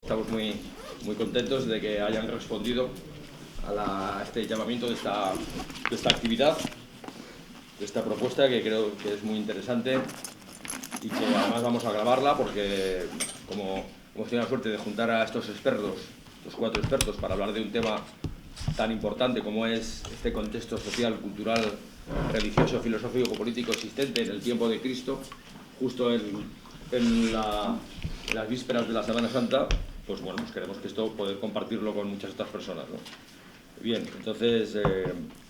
Estamos muy contentos de que hayan respondido a este llamamiento de esta actividad, de esta propuesta, que creo que es muy interesante y que además vamos a grabarla porque, como hemos tenido la suerte de juntar a estos expertos, los 4 expertos, para hablar de un tema tan importante como es este contexto social, cultural, religioso, filosófico, político existente en el tiempo de Cristo, justo en las vísperas de la Semana Santa, pues bueno, pues queremos que esto poder compartirlo con muchas otras personas, ¿no? Bien, entonces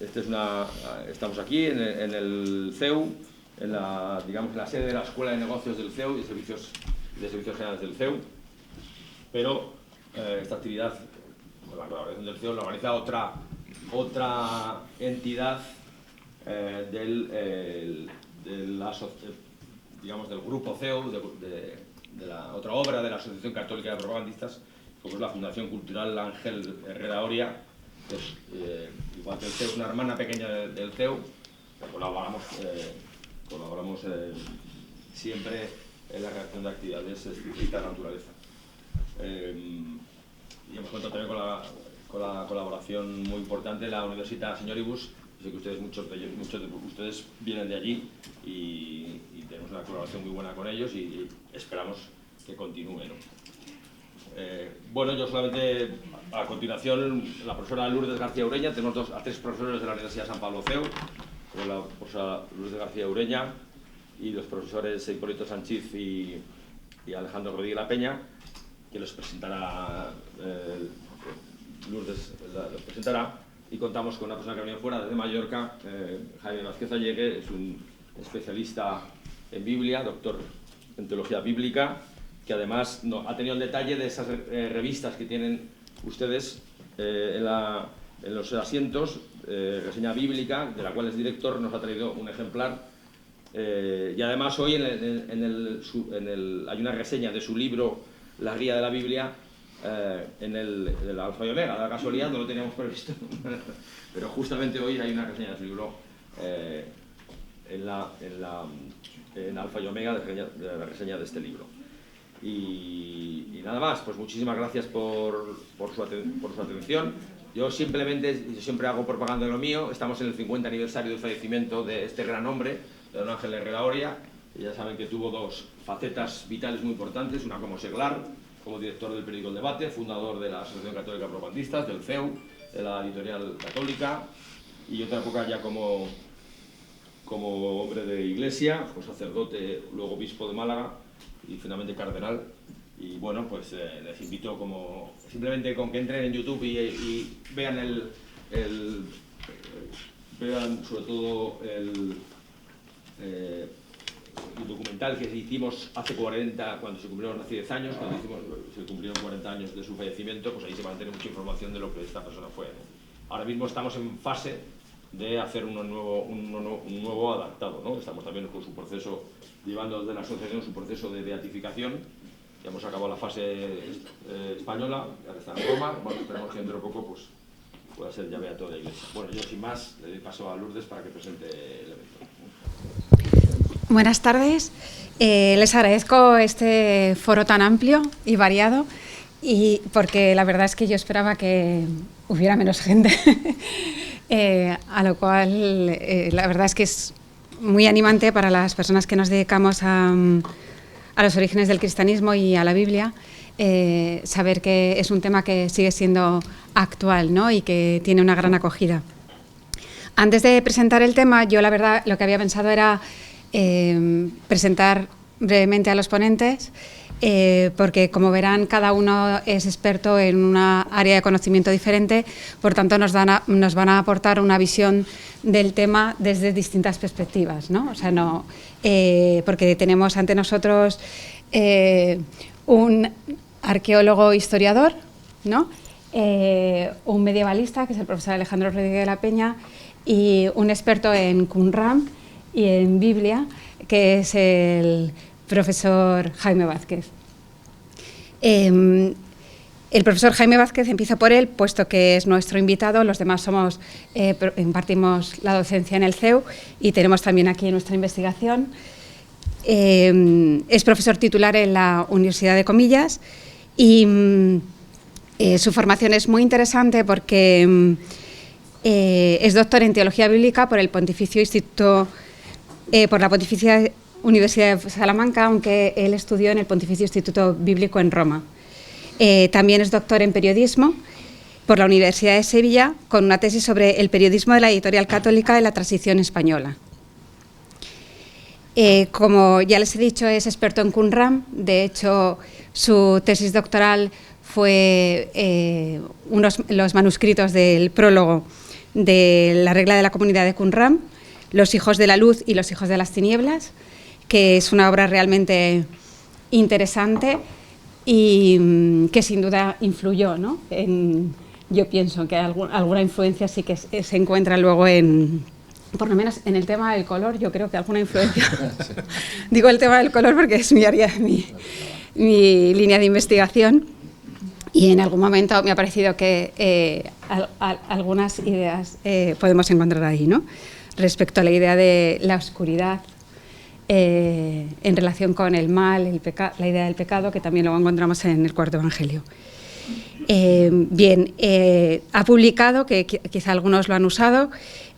estamos aquí en el CEU, en la sede de la Escuela de Negocios del CEU y de Servicios Generales del CEU, pero esta actividad, la colaboración del CEU, la organiza otra entidad del grupo CEU, de la otra obra de la Asociación Católica de Propagandistas, como es la Fundación Cultural Ángel Herrera Oria. Pues, igual que el CEU es una hermana pequeña del CEU, colaboramos siempre en la realización de actividades de esta naturaleza. Y hemos contado también con la colaboración muy importante de la Universitat Señoribus. Sé que muchos de ustedes vienen de allí y tenemos una colaboración muy buena con ellos y esperamos que continúe, ¿no? Bueno, yo solamente, a continuación, la profesora Lourdes García Ureña. Tenemos a 3 profesores de la Universidad de San Pablo CEU, con la profesora Lourdes García Ureña y los profesores Hipólito Sanchiz y Alejandro Rodríguez La Peña, que los presentará, Lourdes los presentará, y contamos con una persona que ha venido fuera desde Mallorca, Jaime Vázquez Allegue. Es un especialista en Biblia, doctor en teología bíblica, que además ha tenido el detalle de esas revistas que tienen ustedes en los asientos, reseña bíblica, de la cual es director. Nos ha traído un ejemplar, y además hoy hay una reseña de su libro La Guía de la Biblia en el Alfa y Omega. De la casualidad no lo teníamos previsto, pero justamente hoy hay una reseña de su libro en Alfa y Omega, de la reseña de este libro. Y nada más, pues muchísimas gracias por su atención. Yo siempre hago propaganda de lo mío. Estamos en el 50 aniversario del fallecimiento de este gran hombre, de don Ángel Herrera Oria, que ya saben que tuvo 2 facetas vitales muy importantes: una como seglar, como director del periódico El Debate, fundador de la Asociación Católica de Propagandistas, del CEU, de la Editorial Católica, y otra época ya como hombre de iglesia, pues sacerdote, luego obispo de Málaga y finalmente cardenal. Y bueno, pues les invito simplemente con que entren en YouTube y vean vean sobre todo el documental que hicimos cuando se cumplieron hace 10 años, cuando se cumplieron 40 años de su fallecimiento. Pues ahí se va a tener mucha información de lo que esta persona fue, ¿no? Ahora mismo estamos en fase de hacer un nuevo adaptado, ¿no? Estamos también con su proceso, llevando desde la asociación su proceso de beatificación. Ya hemos acabado la fase española, ahora está en Roma. Bueno, esperamos que dentro de poco pues pueda ser ya beato de la Iglesia. Bueno, yo sin más le doy paso a Lourdes para que presente el evento. Buenas tardes. Les agradezco este foro tan amplio y variado, y porque la verdad es que yo esperaba que hubiera menos gente. A lo cual la verdad es que es muy animante para las personas que nos dedicamos a los orígenes del cristianismo y a la Biblia, saber que es un tema que sigue siendo actual, ¿no? Y que tiene una gran acogida. Antes de presentar el tema, yo la verdad lo que había pensado era presentar brevemente a los ponentes, porque como verán cada uno es experto en una área de conocimiento diferente, por tanto nos van a aportar una visión del tema desde distintas perspectivas, ¿no? O sea, porque tenemos ante nosotros un arqueólogo historiador, ¿no? Un medievalista, que es el profesor Alejandro Rodríguez La Peña, y un experto en Qumran y en Biblia, que es el profesor Jaime Vázquez. El profesor Jaime Vázquez, empieza por él, puesto que es nuestro invitado. Los demás impartimos la docencia en el CEU y tenemos también aquí nuestra investigación. Es profesor titular en la Universidad de Comillas Y su formación es muy interesante porque es doctor en Teología Bíblica por el Pontificio Instituto, por la Pontificia Universidad de Salamanca, aunque él estudió en el Pontificio Instituto Bíblico en Roma. También es doctor en Periodismo por la Universidad de Sevilla, con una tesis sobre el periodismo de la editorial católica en la transición española. Como ya les he dicho, es experto en Qumran. De hecho, su tesis doctoral fue los manuscritos del prólogo de la regla de la comunidad de Qumran, Los hijos de la luz y los hijos de las tinieblas, que es una obra realmente interesante y que sin duda influyó, ¿no? Yo pienso que alguna influencia sí que se encuentra luego por lo menos en el tema del color. Yo creo que alguna influencia. Digo el tema del color porque es mi área, mi línea de investigación, y en algún momento me ha parecido que algunas ideas podemos encontrar ahí, ¿no? Respecto a la idea de la oscuridad en relación con el mal, la idea del pecado, que también lo encontramos en el Cuarto Evangelio. Ha publicado, que quizá algunos lo han usado,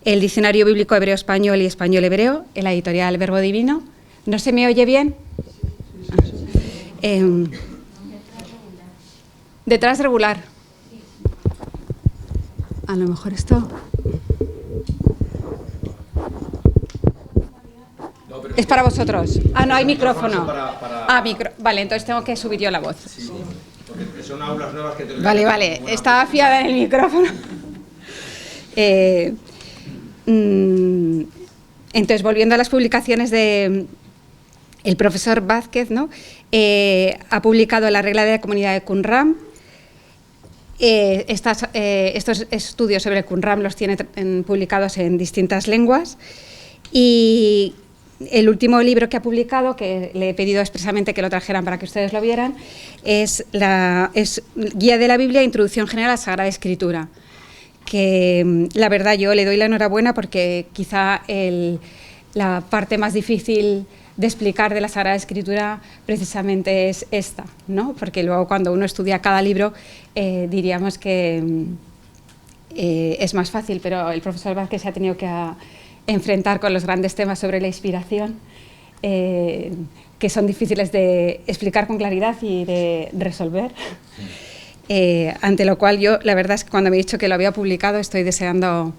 el Diccionario Bíblico Hebreo-Español y Español-Hebreo, en la editorial Verbo Divino. ¿No se me oye bien? Detrás regular. A lo mejor esto... ¿Es para vosotros? Ah, no hay micrófono. Vale, entonces tengo que subir yo la voz. Sí, porque son aulas nuevas que... Vale, estaba fiada en el micrófono. Entonces, volviendo a las publicaciones del profesor Vázquez, ¿no? Ha publicado la regla de la comunidad de Qumran. Estos estudios sobre Qumran los tiene publicados en distintas lenguas, y el último libro que ha publicado, que le he pedido expresamente que lo trajeran para que ustedes lo vieran, es Guía de la Biblia, Introducción General a la Sagrada Escritura, que la verdad yo le doy la enhorabuena porque quizá la parte más difícil de explicar de la Sagrada Escritura precisamente es esta, ¿no? Porque luego cuando uno estudia cada libro diríamos que es más fácil, pero el profesor Vázquez se ha tenido que enfrentar con los grandes temas sobre la inspiración, que son difíciles de explicar con claridad y de resolver. Ante lo cual yo, la verdad es que cuando me he dicho que lo había publicado, estoy deseando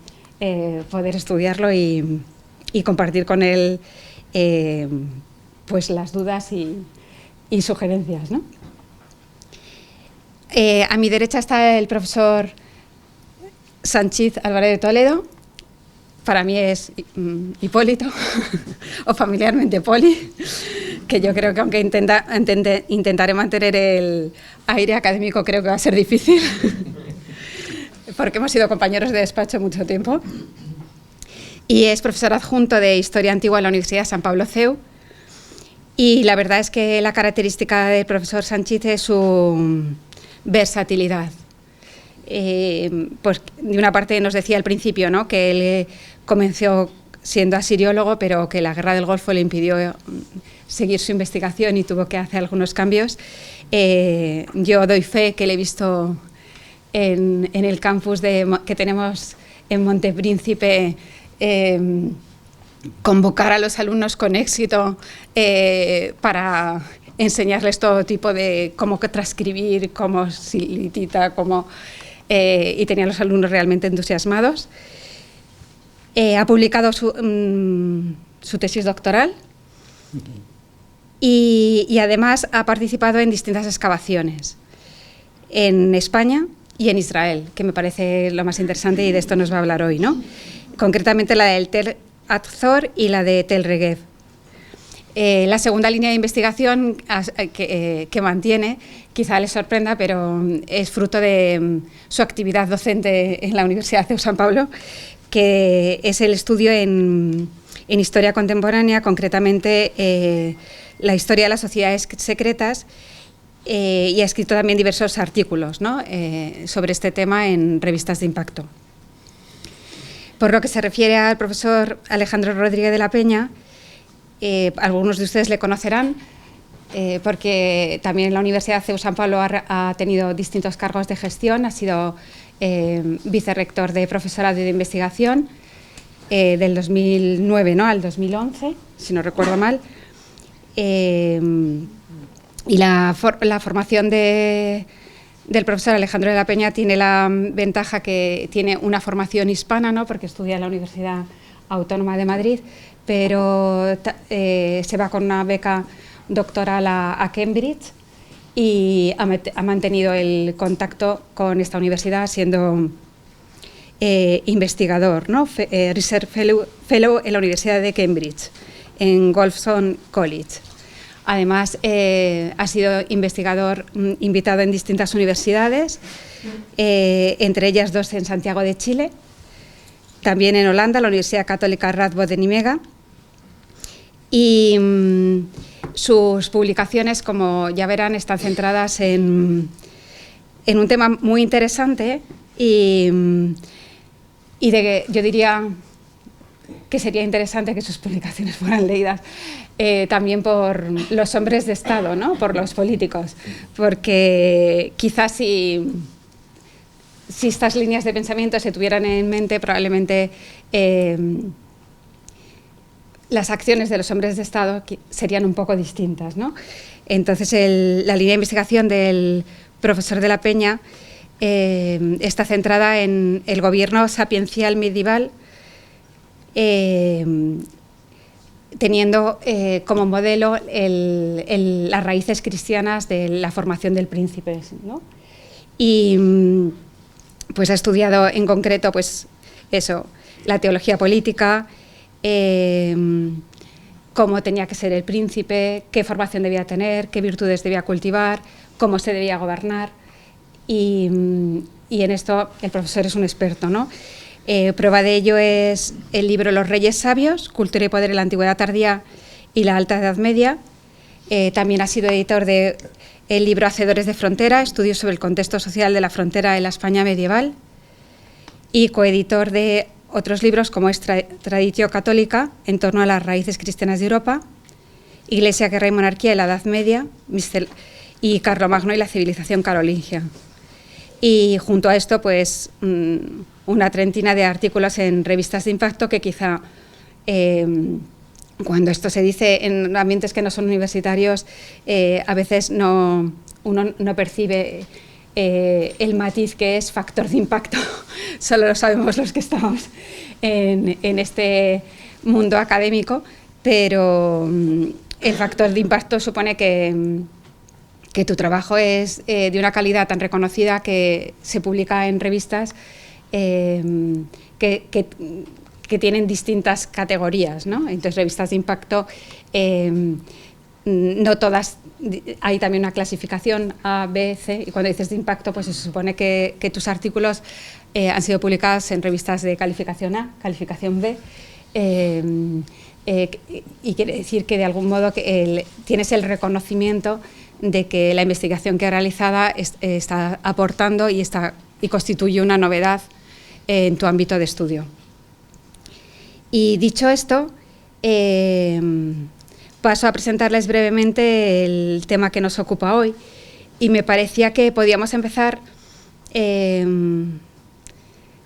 poder estudiarlo y compartir con él pues las dudas y sugerencias, ¿no? A mi derecha está el profesor Sánchez Álvarez de Toledo. Para mí es Hipólito, o familiarmente Poli, que yo creo que aunque intentaré mantener el aire académico, creo que va a ser difícil, porque hemos sido compañeros de despacho mucho tiempo. Y es profesor adjunto de Historia Antigua en la Universidad de San Pablo CEU. Y la verdad es que la característica del profesor Sánchez es su versatilidad. Pues de una parte nos decía al principio, ¿no?, que él comenzó siendo asiriólogo, pero que la guerra del Golfo le impidió seguir su investigación y tuvo que hacer algunos cambios. Yo doy fe que le he visto en el campus que tenemos en Montepríncipe, convocar a los alumnos con éxito para enseñarles todo tipo de cómo transcribir, cómo silitita, cómo... y tenía a los alumnos realmente entusiasmados. Ha publicado su tesis doctoral y además ha participado en distintas excavaciones en España y en Israel, que me parece lo más interesante, y de esto nos va a hablar hoy, ¿no? Concretamente la del Tel Azor y la de Tel Regev. La segunda línea de investigación que mantiene, quizá les sorprenda, pero es fruto de su actividad docente en la Universidad de San Pablo, que es el estudio en historia contemporánea, concretamente la historia de las sociedades secretas, y ha escrito también diversos artículos, ¿no?, sobre este tema en revistas de impacto. Por lo que se refiere al profesor Alejandro Rodríguez de la Peña, algunos de ustedes le conocerán porque también en la Universidad CEU San Pablo ha tenido distintos cargos de gestión, ha sido vicerrector de profesorado y de investigación del 2009, ¿no?, al 2011, si no recuerdo mal. Y la formación del profesor Alejandro de la Peña tiene la ventaja que tiene una formación hispana, ¿no?, porque estudia en la Universidad Autónoma de Madrid, pero se va con una beca doctoral a Cambridge y ha mantenido el contacto con esta universidad siendo investigador, ¿no?, Research Fellow en la Universidad de Cambridge, en Wolfson College. Además, ha sido investigador invitado en distintas universidades, entre ellas 2 en Santiago de Chile, también en Holanda, la Universidad Católica Radboud de Nimega. Y sus publicaciones, como ya verán, están centradas en un tema muy interesante y yo diría que sería interesante que sus publicaciones fueran leídas también por los hombres de Estado, ¿no?, por los políticos, porque quizás si estas líneas de pensamiento se tuvieran en mente, probablemente las acciones de los hombres de Estado serían un poco distintas, ¿no? Entonces, la línea de investigación del profesor de la Peña está centrada en el gobierno sapiencial medieval, teniendo como modelo las raíces cristianas de la formación del príncipe, ¿no? Y pues ha estudiado en concreto, pues eso, la teología política, cómo tenía que ser el príncipe, qué formación debía tener, qué virtudes debía cultivar, cómo se debía gobernar, y en esto el profesor es un experto, ¿no? Prueba de ello es el libro Los Reyes Sabios, Cultura y Poder en la Antigüedad Tardía y la Alta Edad Media. También ha sido editor del libro Hacedores de Frontera, Estudios sobre el contexto social de la frontera en la España medieval, y coeditor de otros libros como es Traditio Católica, en torno a las raíces cristianas de Europa, Iglesia, Guerra y Monarquía en la Edad Media, y Carlomagno y la civilización carolingia. Y junto a esto, pues, una treintena de artículos en revistas de impacto que quizá, cuando esto se dice en ambientes que no son universitarios, a veces uno no percibe el matiz que es factor de impacto. Solo lo sabemos los que estamos en este mundo académico, pero el factor de impacto supone que tu trabajo es de una calidad tan reconocida que se publica en revistas que tienen distintas categorías, ¿no? Entonces, revistas de impacto, no todas, hay también una clasificación A, B, C, y cuando dices de impacto, pues se supone que tus artículos han sido publicados en revistas de calificación A, calificación B, y quiere decir que de algún modo tienes el reconocimiento de que la investigación que ha realizada está aportando y constituye una novedad en tu ámbito de estudio. Y dicho esto, paso a presentarles brevemente el tema que nos ocupa hoy, y me parecía que podíamos empezar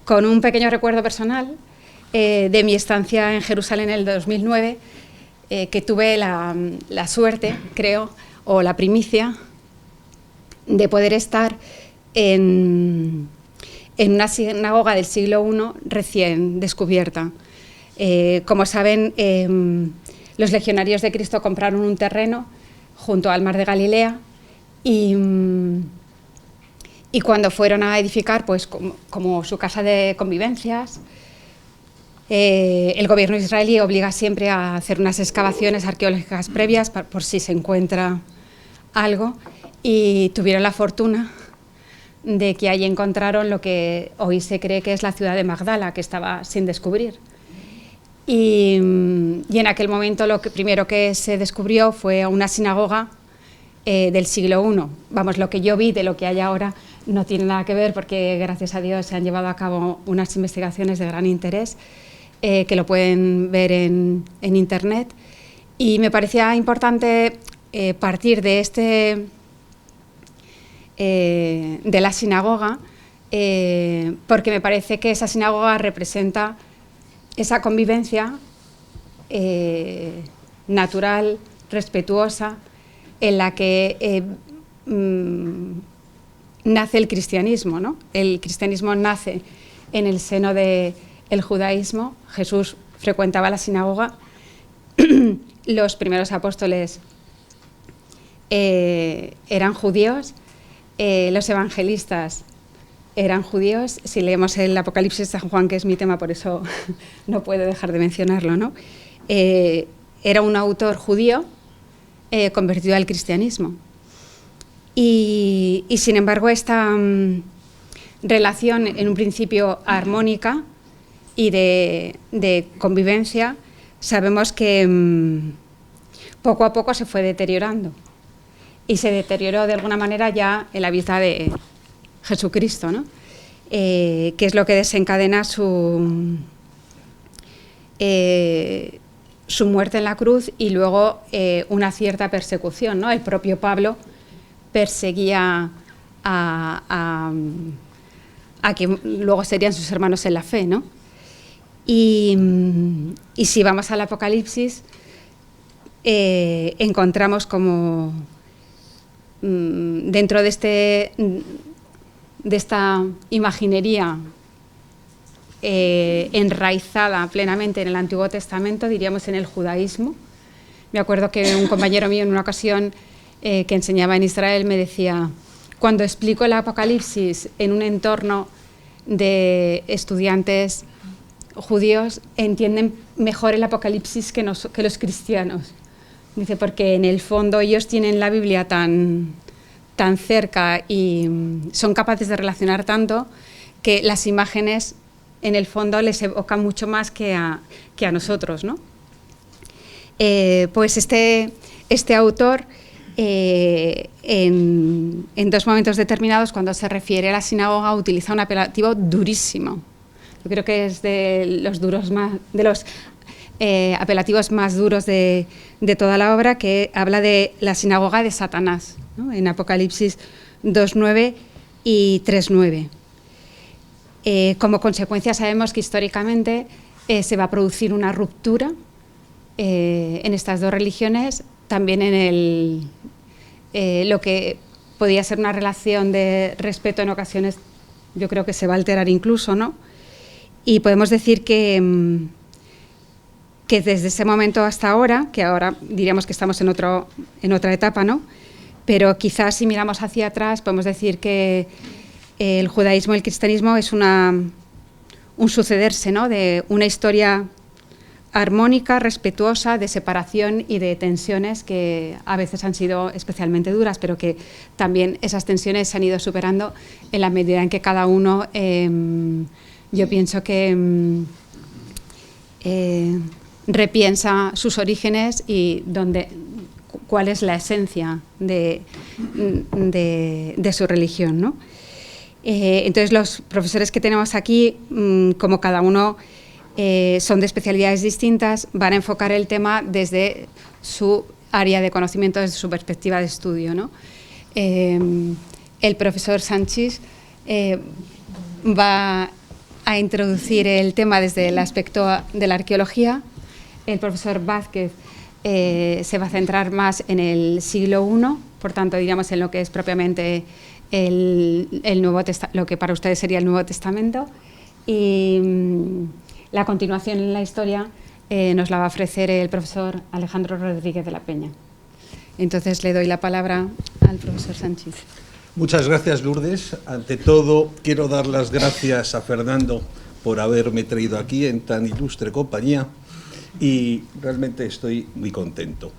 con un pequeño recuerdo personal de mi estancia en Jerusalén en el 2009, que tuve la suerte, creo, o la primicia de poder estar en una sinagoga del siglo I recién descubierta. Como saben, los legionarios de Cristo compraron un terreno junto al mar de Galilea y cuando fueron a edificar, pues como su casa de convivencias, el gobierno israelí obliga siempre a hacer unas excavaciones arqueológicas previas por si se encuentra algo, y tuvieron la fortuna de que allí encontraron lo que hoy se cree que es la ciudad de Magdala, que estaba sin descubrir. Y en aquel momento lo primero que se descubrió fue una sinagoga del siglo I. Vamos, lo que yo vi de lo que hay ahora no tiene nada que ver, porque gracias a Dios se han llevado a cabo unas investigaciones de gran interés que lo pueden ver en internet. Y me parecía importante partir de de la sinagoga, porque me parece que esa sinagoga representa esa convivencia natural, respetuosa, en la que nace el cristianismo, ¿no? El cristianismo nace en el seno del judaísmo. Jesús frecuentaba la sinagoga. Los primeros apóstoles eran judíos, los evangelistas eran judíos. Si leemos el Apocalipsis de San Juan, que es mi tema, por eso no puedo dejar de mencionarlo, ¿no? Era un autor judío convertido al cristianismo. Y sin embargo, esta relación, en un principio armónica y de convivencia, sabemos que poco a poco se fue deteriorando. Y se deterioró de alguna manera ya en la vista de Jesucristo, ¿no? Que es lo que desencadena su muerte en la cruz y luego una cierta persecución, ¿no? El propio Pablo perseguía a quien luego serían sus hermanos en la fe, ¿no? Y si vamos al Apocalipsis, encontramos como dentro de esta imaginería enraizada plenamente en el Antiguo Testamento, diríamos en el judaísmo. Me acuerdo que un compañero mío en una ocasión que enseñaba en Israel me decía: cuando explico el Apocalipsis en un entorno de estudiantes judíos, entienden mejor el Apocalipsis que los cristianos. Dice, porque en el fondo ellos tienen la Biblia tan cerca y son capaces de relacionar tanto que las imágenes en el fondo les evocan mucho más que a nosotros, ¿no? Pues este autor, en dos momentos determinados, cuando se refiere a la sinagoga, utiliza un apelativo durísimo. Yo creo que es de los apelativos más duros de toda la obra, que habla de la sinagoga de Satanás, ¿no? En Apocalipsis 2.9 y 3.9. Como consecuencia sabemos que históricamente se va a producir una ruptura en estas dos religiones, también en lo que podía ser una relación de respeto en ocasiones, yo creo que se va a alterar incluso, ¿no? Y podemos decir que desde ese momento hasta ahora, que ahora diríamos que estamos en otra etapa, ¿no? Pero quizás si miramos hacia atrás podemos decir que el judaísmo y el cristianismo es un sucederse, ¿no? De una historia armónica, respetuosa, de separación y de tensiones que a veces han sido especialmente duras, pero que también esas tensiones se han ido superando en la medida en que cada uno, yo pienso que repiensa sus orígenes y cuál es la esencia de su religión, ¿no? Entonces los profesores que tenemos aquí, como cada uno son de especialidades distintas, van a enfocar el tema desde su área de conocimiento, desde su perspectiva de estudio, ¿no? El profesor Sánchez va a introducir el tema desde el aspecto de la arqueología. El profesor Vázquez se va a centrar más en el siglo I, por tanto, diríamos en lo que es propiamente el Nuevo Testamento, lo que para ustedes sería el Nuevo Testamento, y la continuación en la historia nos la va a ofrecer el profesor Alejandro Rodríguez de la Peña. Entonces le doy la palabra al profesor Sánchez. Muchas gracias, Lourdes. Ante todo, quiero dar las gracias a Fernando por haberme traído aquí en tan ilustre compañía y realmente estoy muy contento.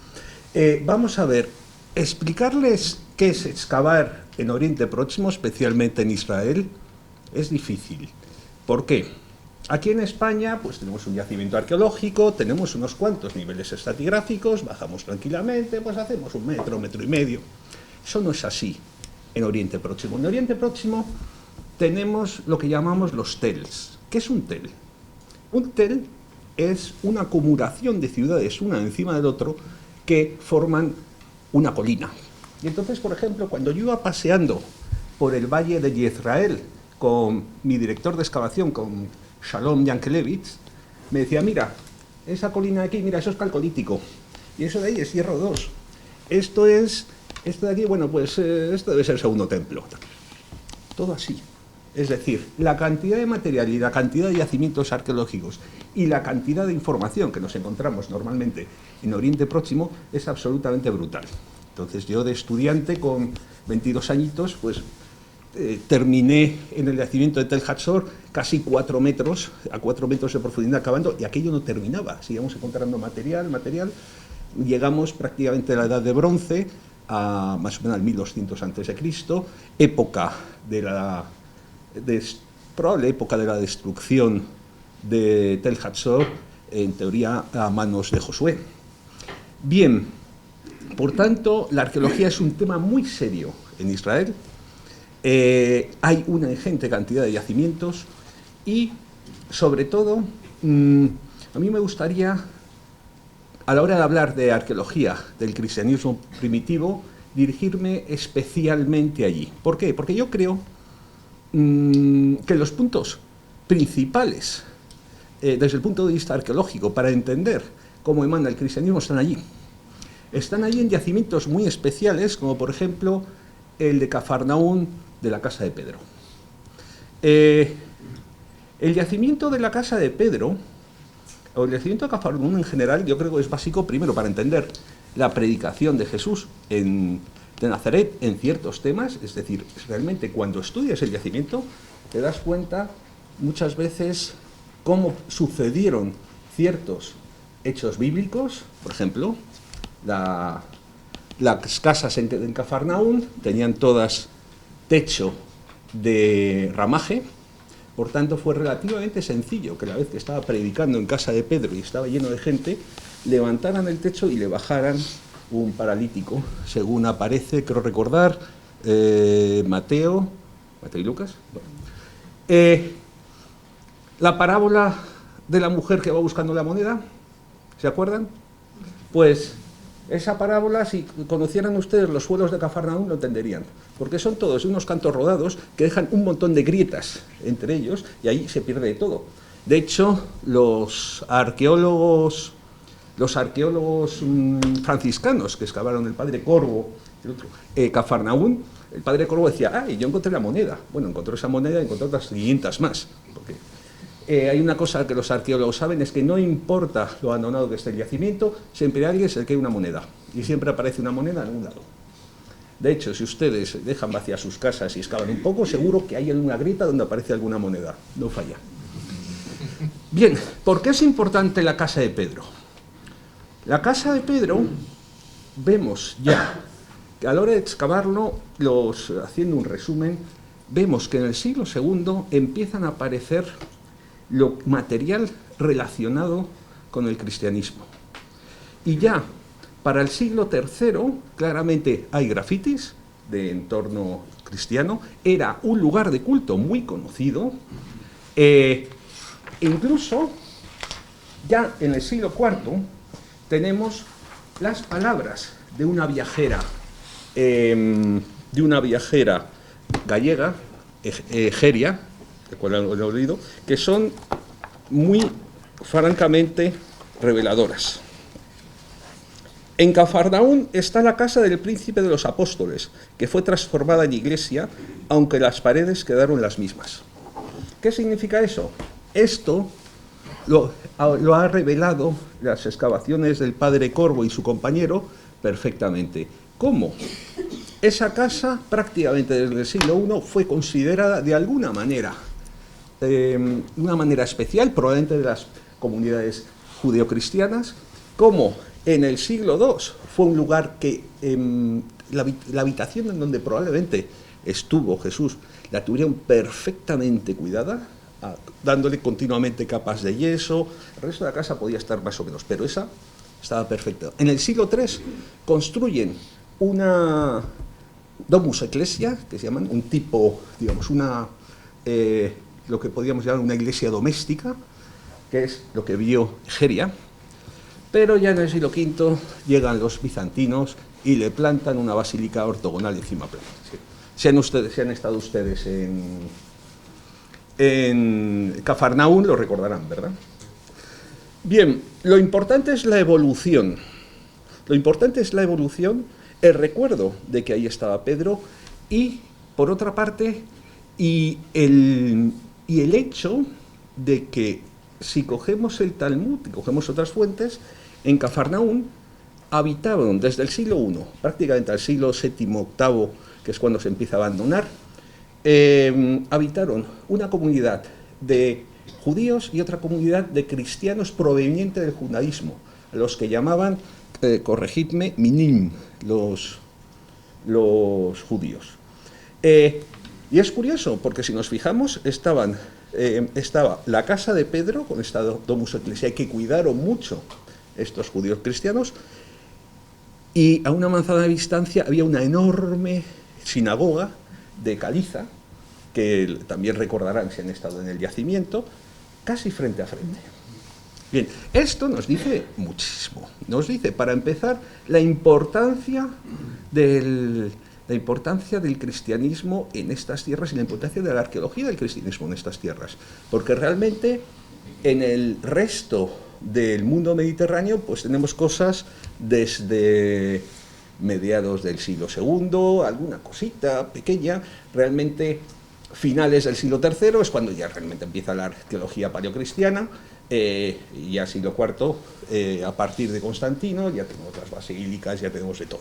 Vamos a ver, explicarles qué es excavar en Oriente Próximo, especialmente en Israel, es difícil. ¿Por qué? Aquí en España pues tenemos un yacimiento arqueológico, tenemos unos cuantos niveles estratigráficos, bajamos tranquilamente, pues hacemos 1 metro, 1,5 metros. Eso no es así en Oriente Próximo. En Oriente Próximo tenemos lo que llamamos los tels. ¿Qué es un tel? Un tel es una acumulación de ciudades, una encima del otro, que forman una colina. Y entonces, por ejemplo, cuando yo iba paseando por el valle de Yezrael con mi director de excavación, con Shalom Yankelevich, me decía, mira, esa colina de aquí, mira, eso es calcolítico, y eso de ahí es hierro 2. Esto de aquí, bueno, pues esto debe ser el segundo templo. Todo así. Es decir, la cantidad de material y la cantidad de yacimientos arqueológicos y la cantidad de información que nos encontramos normalmente en Oriente Próximo es absolutamente brutal. Entonces yo de estudiante con 22 añitos, pues terminé en el yacimiento de Tel Hatzor casi 4 metros, a 4 metros de profundidad acabando, y aquello no terminaba, seguíamos encontrando material, llegamos prácticamente a la Edad de Bronce, a más o menos al 1200 a.C., época probable época de la destrucción de Tel Hatzor, en teoría a manos de Josué. Bien, por tanto, la arqueología es un tema muy serio en Israel. Hay una ingente cantidad de yacimientos y, sobre todo, a mí me gustaría, a la hora de hablar de arqueología del cristianismo primitivo, dirigirme especialmente allí. ¿Por qué? Porque yo creo que los puntos principales, desde el punto de vista arqueológico, para entender cómo emana el cristianismo, están allí. Están allí en yacimientos muy especiales, como por ejemplo el de Cafarnaún de la Casa de Pedro. El yacimiento de la Casa de Pedro, o el yacimiento de Cafarnaún en general, yo creo que es básico primero para entender la predicación de Jesús de Nazaret en ciertos temas. Es decir, realmente cuando estudias el yacimiento te das cuenta muchas veces cómo sucedieron ciertos hechos bíblicos. Por ejemplo, las casas en Cafarnaún tenían todas techo de ramaje, por tanto fue relativamente sencillo que la vez que estaba predicando en casa de Pedro y estaba lleno de gente, levantaran el techo y le bajaran un paralítico, según aparece, creo recordar, Mateo y Lucas. Bueno. La parábola de la mujer que va buscando la moneda, ¿se acuerdan? Pues esa parábola, si conocieran ustedes los suelos de Cafarnaún, lo entenderían, porque son todos unos cantos rodados que dejan un montón de grietas entre ellos y ahí se pierde todo. De hecho, los arqueólogos franciscanos que excavaron el Padre Corvo, Cafarnaún, el Padre Corvo decía, yo encontré la moneda. Bueno, encontró esa moneda y encontró otras 500 más. Porque hay una cosa que los arqueólogos saben, es que no importa lo abandonado que esté el yacimiento, siempre hay alguien que hay una moneda. Y siempre aparece una moneda en algún lado. De hecho, si ustedes dejan vacías sus casas y excavan un poco, seguro que hay alguna grieta donde aparece alguna moneda. No falla. Bien, ¿por qué es importante la casa de Pedro? La casa de Pedro, vemos ya que a la hora de excavarlo, haciendo un resumen, vemos que en el siglo II empiezan a aparecer lo material relacionado con el cristianismo. Y ya para el siglo III, claramente hay grafitis de entorno cristiano, era un lugar de culto muy conocido, incluso ya en el siglo IV tenemos las palabras de una viajera gallega, Egeria, de cual lo he oído, que son muy francamente reveladoras. En Cafarnaún está la casa del príncipe de los apóstoles, que fue transformada en iglesia, aunque las paredes quedaron las mismas. ¿Qué significa eso? Esto lo ha revelado las excavaciones del Padre Corvo y su compañero perfectamente. ¿Cómo? Esa casa, prácticamente desde el siglo I, fue considerada de alguna manera, una manera especial, probablemente de las comunidades judeocristianas, como en el siglo II fue un lugar que la habitación en donde probablemente estuvo Jesús la tuvieron perfectamente cuidada, dándole continuamente capas de yeso. El resto de la casa podía estar más o menos, pero esa estaba perfecta. En el siglo III construyen una domus ecclesia, que se llaman un tipo, digamos, lo que podríamos llamar una iglesia doméstica, que es lo que vio Egeria. Pero ya en el siglo V llegan los bizantinos y le plantan una basílica ortogonal encima plana. Si han estado ustedes en Cafarnaún, lo recordarán, ¿verdad? Bien, lo importante es la evolución. Lo importante es la evolución, el recuerdo de que ahí estaba Pedro y, por otra parte, y el hecho de que si cogemos el Talmud y cogemos otras fuentes, en Cafarnaún habitaban desde el siglo I, prácticamente al siglo VII, VIII, que es cuando se empieza a abandonar, habitaron una comunidad de judíos y otra comunidad de cristianos proveniente del judaísmo, los que llamaban, corregidme, minim, los judíos. Y es curioso, porque si nos fijamos, estaba la casa de Pedro, con esta domus ecclesiae, que cuidaron mucho estos judíos cristianos, y a una manzana de distancia había una enorme sinagoga de caliza, que también recordarán si han estado en el yacimiento, casi frente a frente. Bien, esto nos dice muchísimo. Nos dice, para empezar, la importancia del cristianismo en estas tierras y la importancia de la arqueología del cristianismo en estas tierras. Porque realmente en el resto del mundo mediterráneo pues tenemos cosas desde mediados del siglo II, alguna cosita pequeña, realmente finales del siglo III es cuando ya realmente empieza la arqueología paleocristiana, y ya siglo IV, a partir de Constantino, ya tenemos las basílicas, ya tenemos de todo.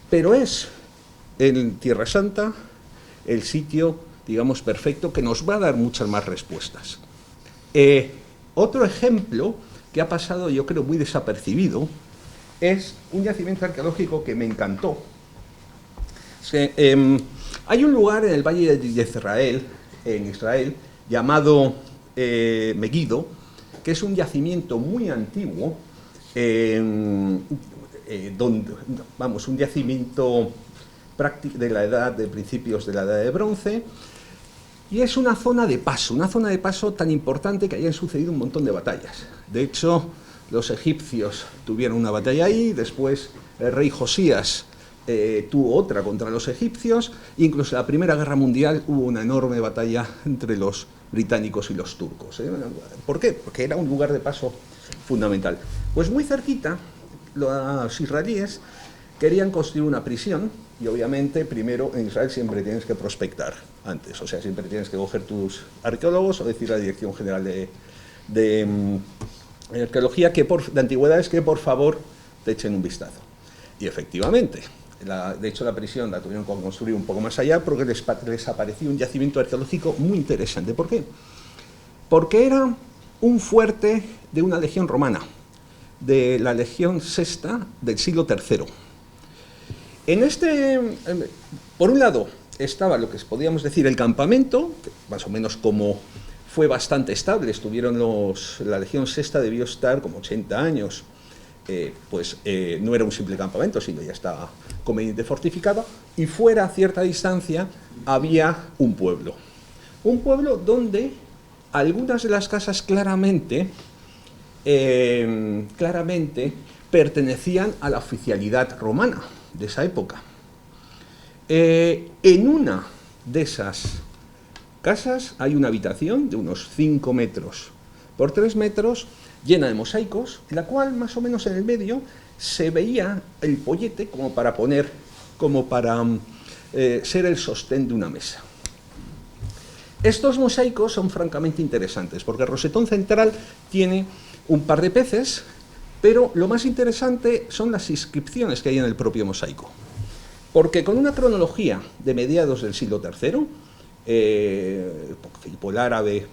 Pero es en Tierra Santa el sitio, digamos, perfecto, que nos va a dar muchas más respuestas. Otro ejemplo que ha pasado, yo creo, muy desapercibido, es un yacimiento arqueológico que me encantó. Hay un lugar en el Valle de Israel, en Israel, llamado Megiddo, que es un yacimiento muy antiguo, un yacimiento de la edad de principios de la Edad de Bronce, y es una zona de paso tan importante que hayan sucedido un montón de batallas. De hecho, los egipcios tuvieron una batalla ahí, después el rey Josías tuvo otra contra los egipcios, incluso en la Primera Guerra Mundial hubo una enorme batalla entre los británicos y los turcos. ¿Por qué? Porque era un lugar de paso fundamental. Pues muy cerquita, los israelíes querían construir una prisión, y obviamente primero en Israel siempre tienes que prospectar antes, o sea, siempre tienes que coger tus arqueólogos o decir a la Dirección General de Arqueología de Antigüedades que por favor te echen un vistazo. Y efectivamente, de hecho la prisión la tuvieron que construir un poco más allá porque les apareció un yacimiento arqueológico muy interesante. ¿Por qué? Porque era un fuerte de una legión romana, de la Legión Sexta del siglo III. Por un lado, estaba lo que podríamos decir el campamento, que más o menos como fue bastante estable, la Legión Sexta debió estar como 80 años, no era un simple campamento, sino ya estaba convenientemente fortificado, y fuera a cierta distancia había un pueblo donde algunas de las casas claramente pertenecían a la oficialidad romana de esa época. En una de esas casas hay una habitación de unos 5 metros por 3 metros, llena de mosaicos, en la cual más o menos en el medio se veía el pollete como para ser el sostén de una mesa. Estos mosaicos son francamente interesantes, porque el rosetón central tiene un par de peces, pero lo más interesante son las inscripciones que hay en el propio mosaico. Porque con una cronología de mediados del siglo III, tipo el árabe,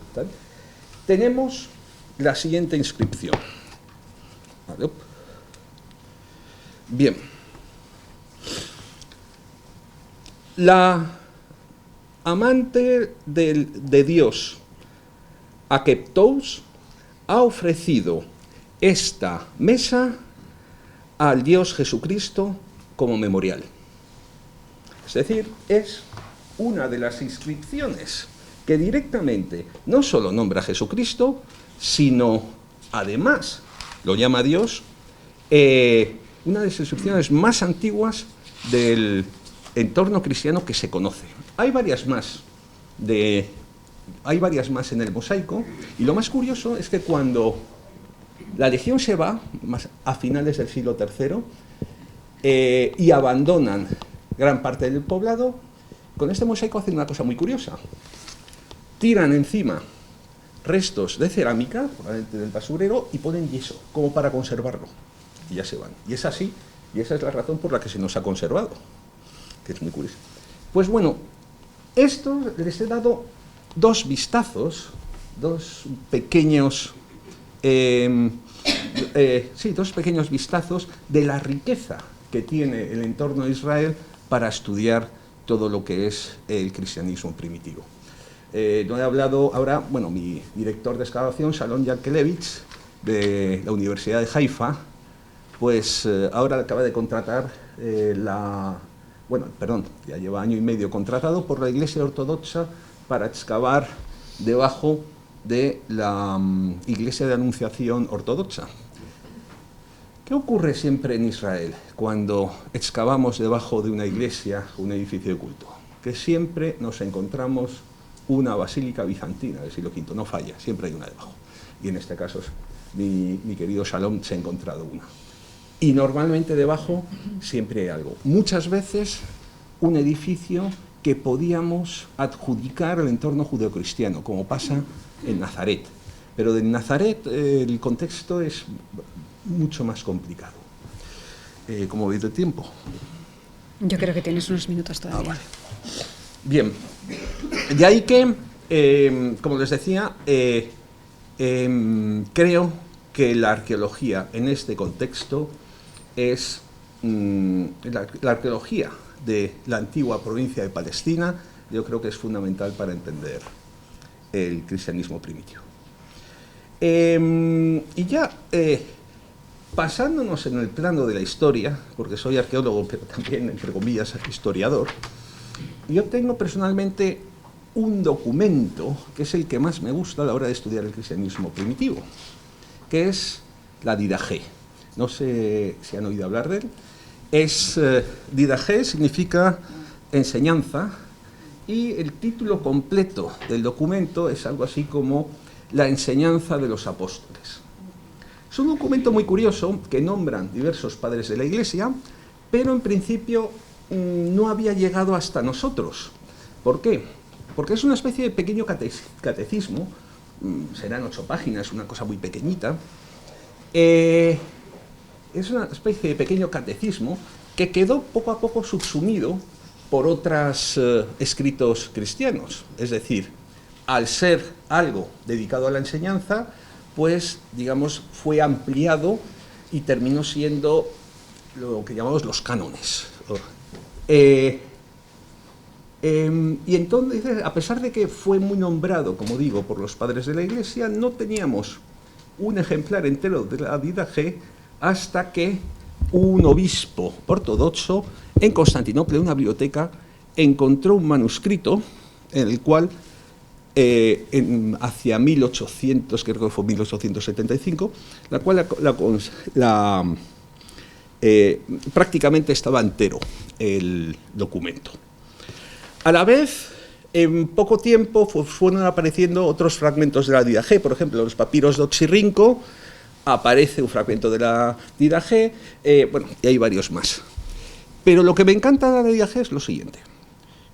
tenemos la siguiente inscripción. Bien. La amante de Dios, Akeptous, ha ofrecido esta mesa al Dios Jesucristo como memorial. Es decir, es una de las inscripciones que directamente no solo nombra a Jesucristo, sino además lo llama Dios, una de las inscripciones más antiguas del entorno cristiano que se conoce. Hay varias más en el mosaico, y lo más curioso es que cuando la legión se va, a finales del siglo III, y abandonan gran parte del poblado, con este mosaico hacen una cosa muy curiosa. Tiran encima restos de cerámica, probablemente del basurero, y ponen yeso, como para conservarlo. Y ya se van. Y es así, y esa es la razón por la que se nos ha conservado, que es muy curioso. Pues bueno, esto les he dado dos vistazos, dos pequeños vistazos de la riqueza que tiene el entorno de Israel para estudiar todo lo que es el cristianismo primitivo. No he hablado ahora, bueno, mi director de excavación, Shalom Yankelevich, de la Universidad de Haifa, pues ahora acaba de contratar ya lleva año y medio contratado por la Iglesia Ortodoxa para excavar debajo de la Iglesia de Anunciación Ortodoxa. ¿Qué ocurre siempre en Israel cuando excavamos debajo de una iglesia, un edificio de culto? Que siempre nos encontramos una basílica bizantina del siglo V, no falla, siempre hay una debajo. Y en este caso, mi querido Shalom se ha encontrado una. Y normalmente debajo siempre hay algo. Muchas veces un edificio que podíamos adjudicar al entorno judeocristiano, como pasa en Nazaret. Pero en Nazaret el contexto es mucho más complicado. ¿Cómo veis el tiempo? Yo creo que tienes unos minutos todavía. Vale. Bien. De ahí que, como les decía, creo que la arqueología en este contexto es la arqueología de la antigua provincia de Palestina. Yo creo que es fundamental para entender el cristianismo primitivo. Y ya pasándonos en el plano de la historia, porque soy arqueólogo, pero también, entre comillas, historiador, yo tengo personalmente un documento que es el que más me gusta a la hora de estudiar el cristianismo primitivo, que es la Didaché. No sé si han oído hablar de él. Didaché significa enseñanza, y el título completo del documento es algo así como la enseñanza de los apóstoles. Es un documento muy curioso que nombran diversos padres de la Iglesia, pero en principio no había llegado hasta nosotros. ¿Por qué? Porque es una especie de pequeño catecismo, serán 8 páginas, una cosa muy pequeñita. Es una especie de pequeño catecismo que quedó poco a poco subsumido por otros escritos cristianos. Es decir, al ser algo dedicado a la enseñanza, pues, digamos, fue ampliado y terminó siendo lo que llamamos los cánones. Y entonces, a pesar de que fue muy nombrado, como digo, por los padres de la Iglesia, no teníamos un ejemplar entero de la Didaché hasta que un obispo ortodoxo en Constantinopla, en una biblioteca, encontró un manuscrito en el cual, hacia 1800, creo que fue 1875, la cual prácticamente estaba entero el documento. A la vez, en poco tiempo fueron apareciendo otros fragmentos de la Didaché. Por ejemplo, en los papiros de Oxirrinco aparece un fragmento de la Didaché, y hay varios más. Pero lo que me encanta de la Didaché es lo siguiente.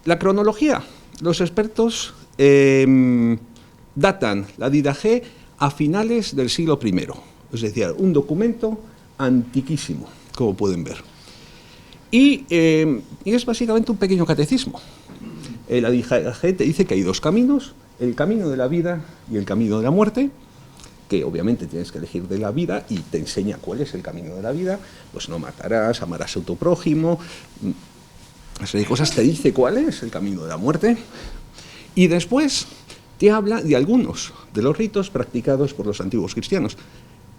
La cronología. Los expertos datan la Didaché a finales del siglo I. Es decir, un documento antiquísimo, como pueden ver. Y es básicamente un pequeño catecismo. La Didaché te dice que hay 2 caminos, el camino de la vida y el camino de la muerte, que obviamente tienes que elegir de la vida y te enseña cuál es el camino de la vida. Pues no matarás, amarás a tu prójimo, una serie de cosas. Te dice cuál es el camino de la muerte, y después te habla de algunos de los ritos practicados por los antiguos cristianos.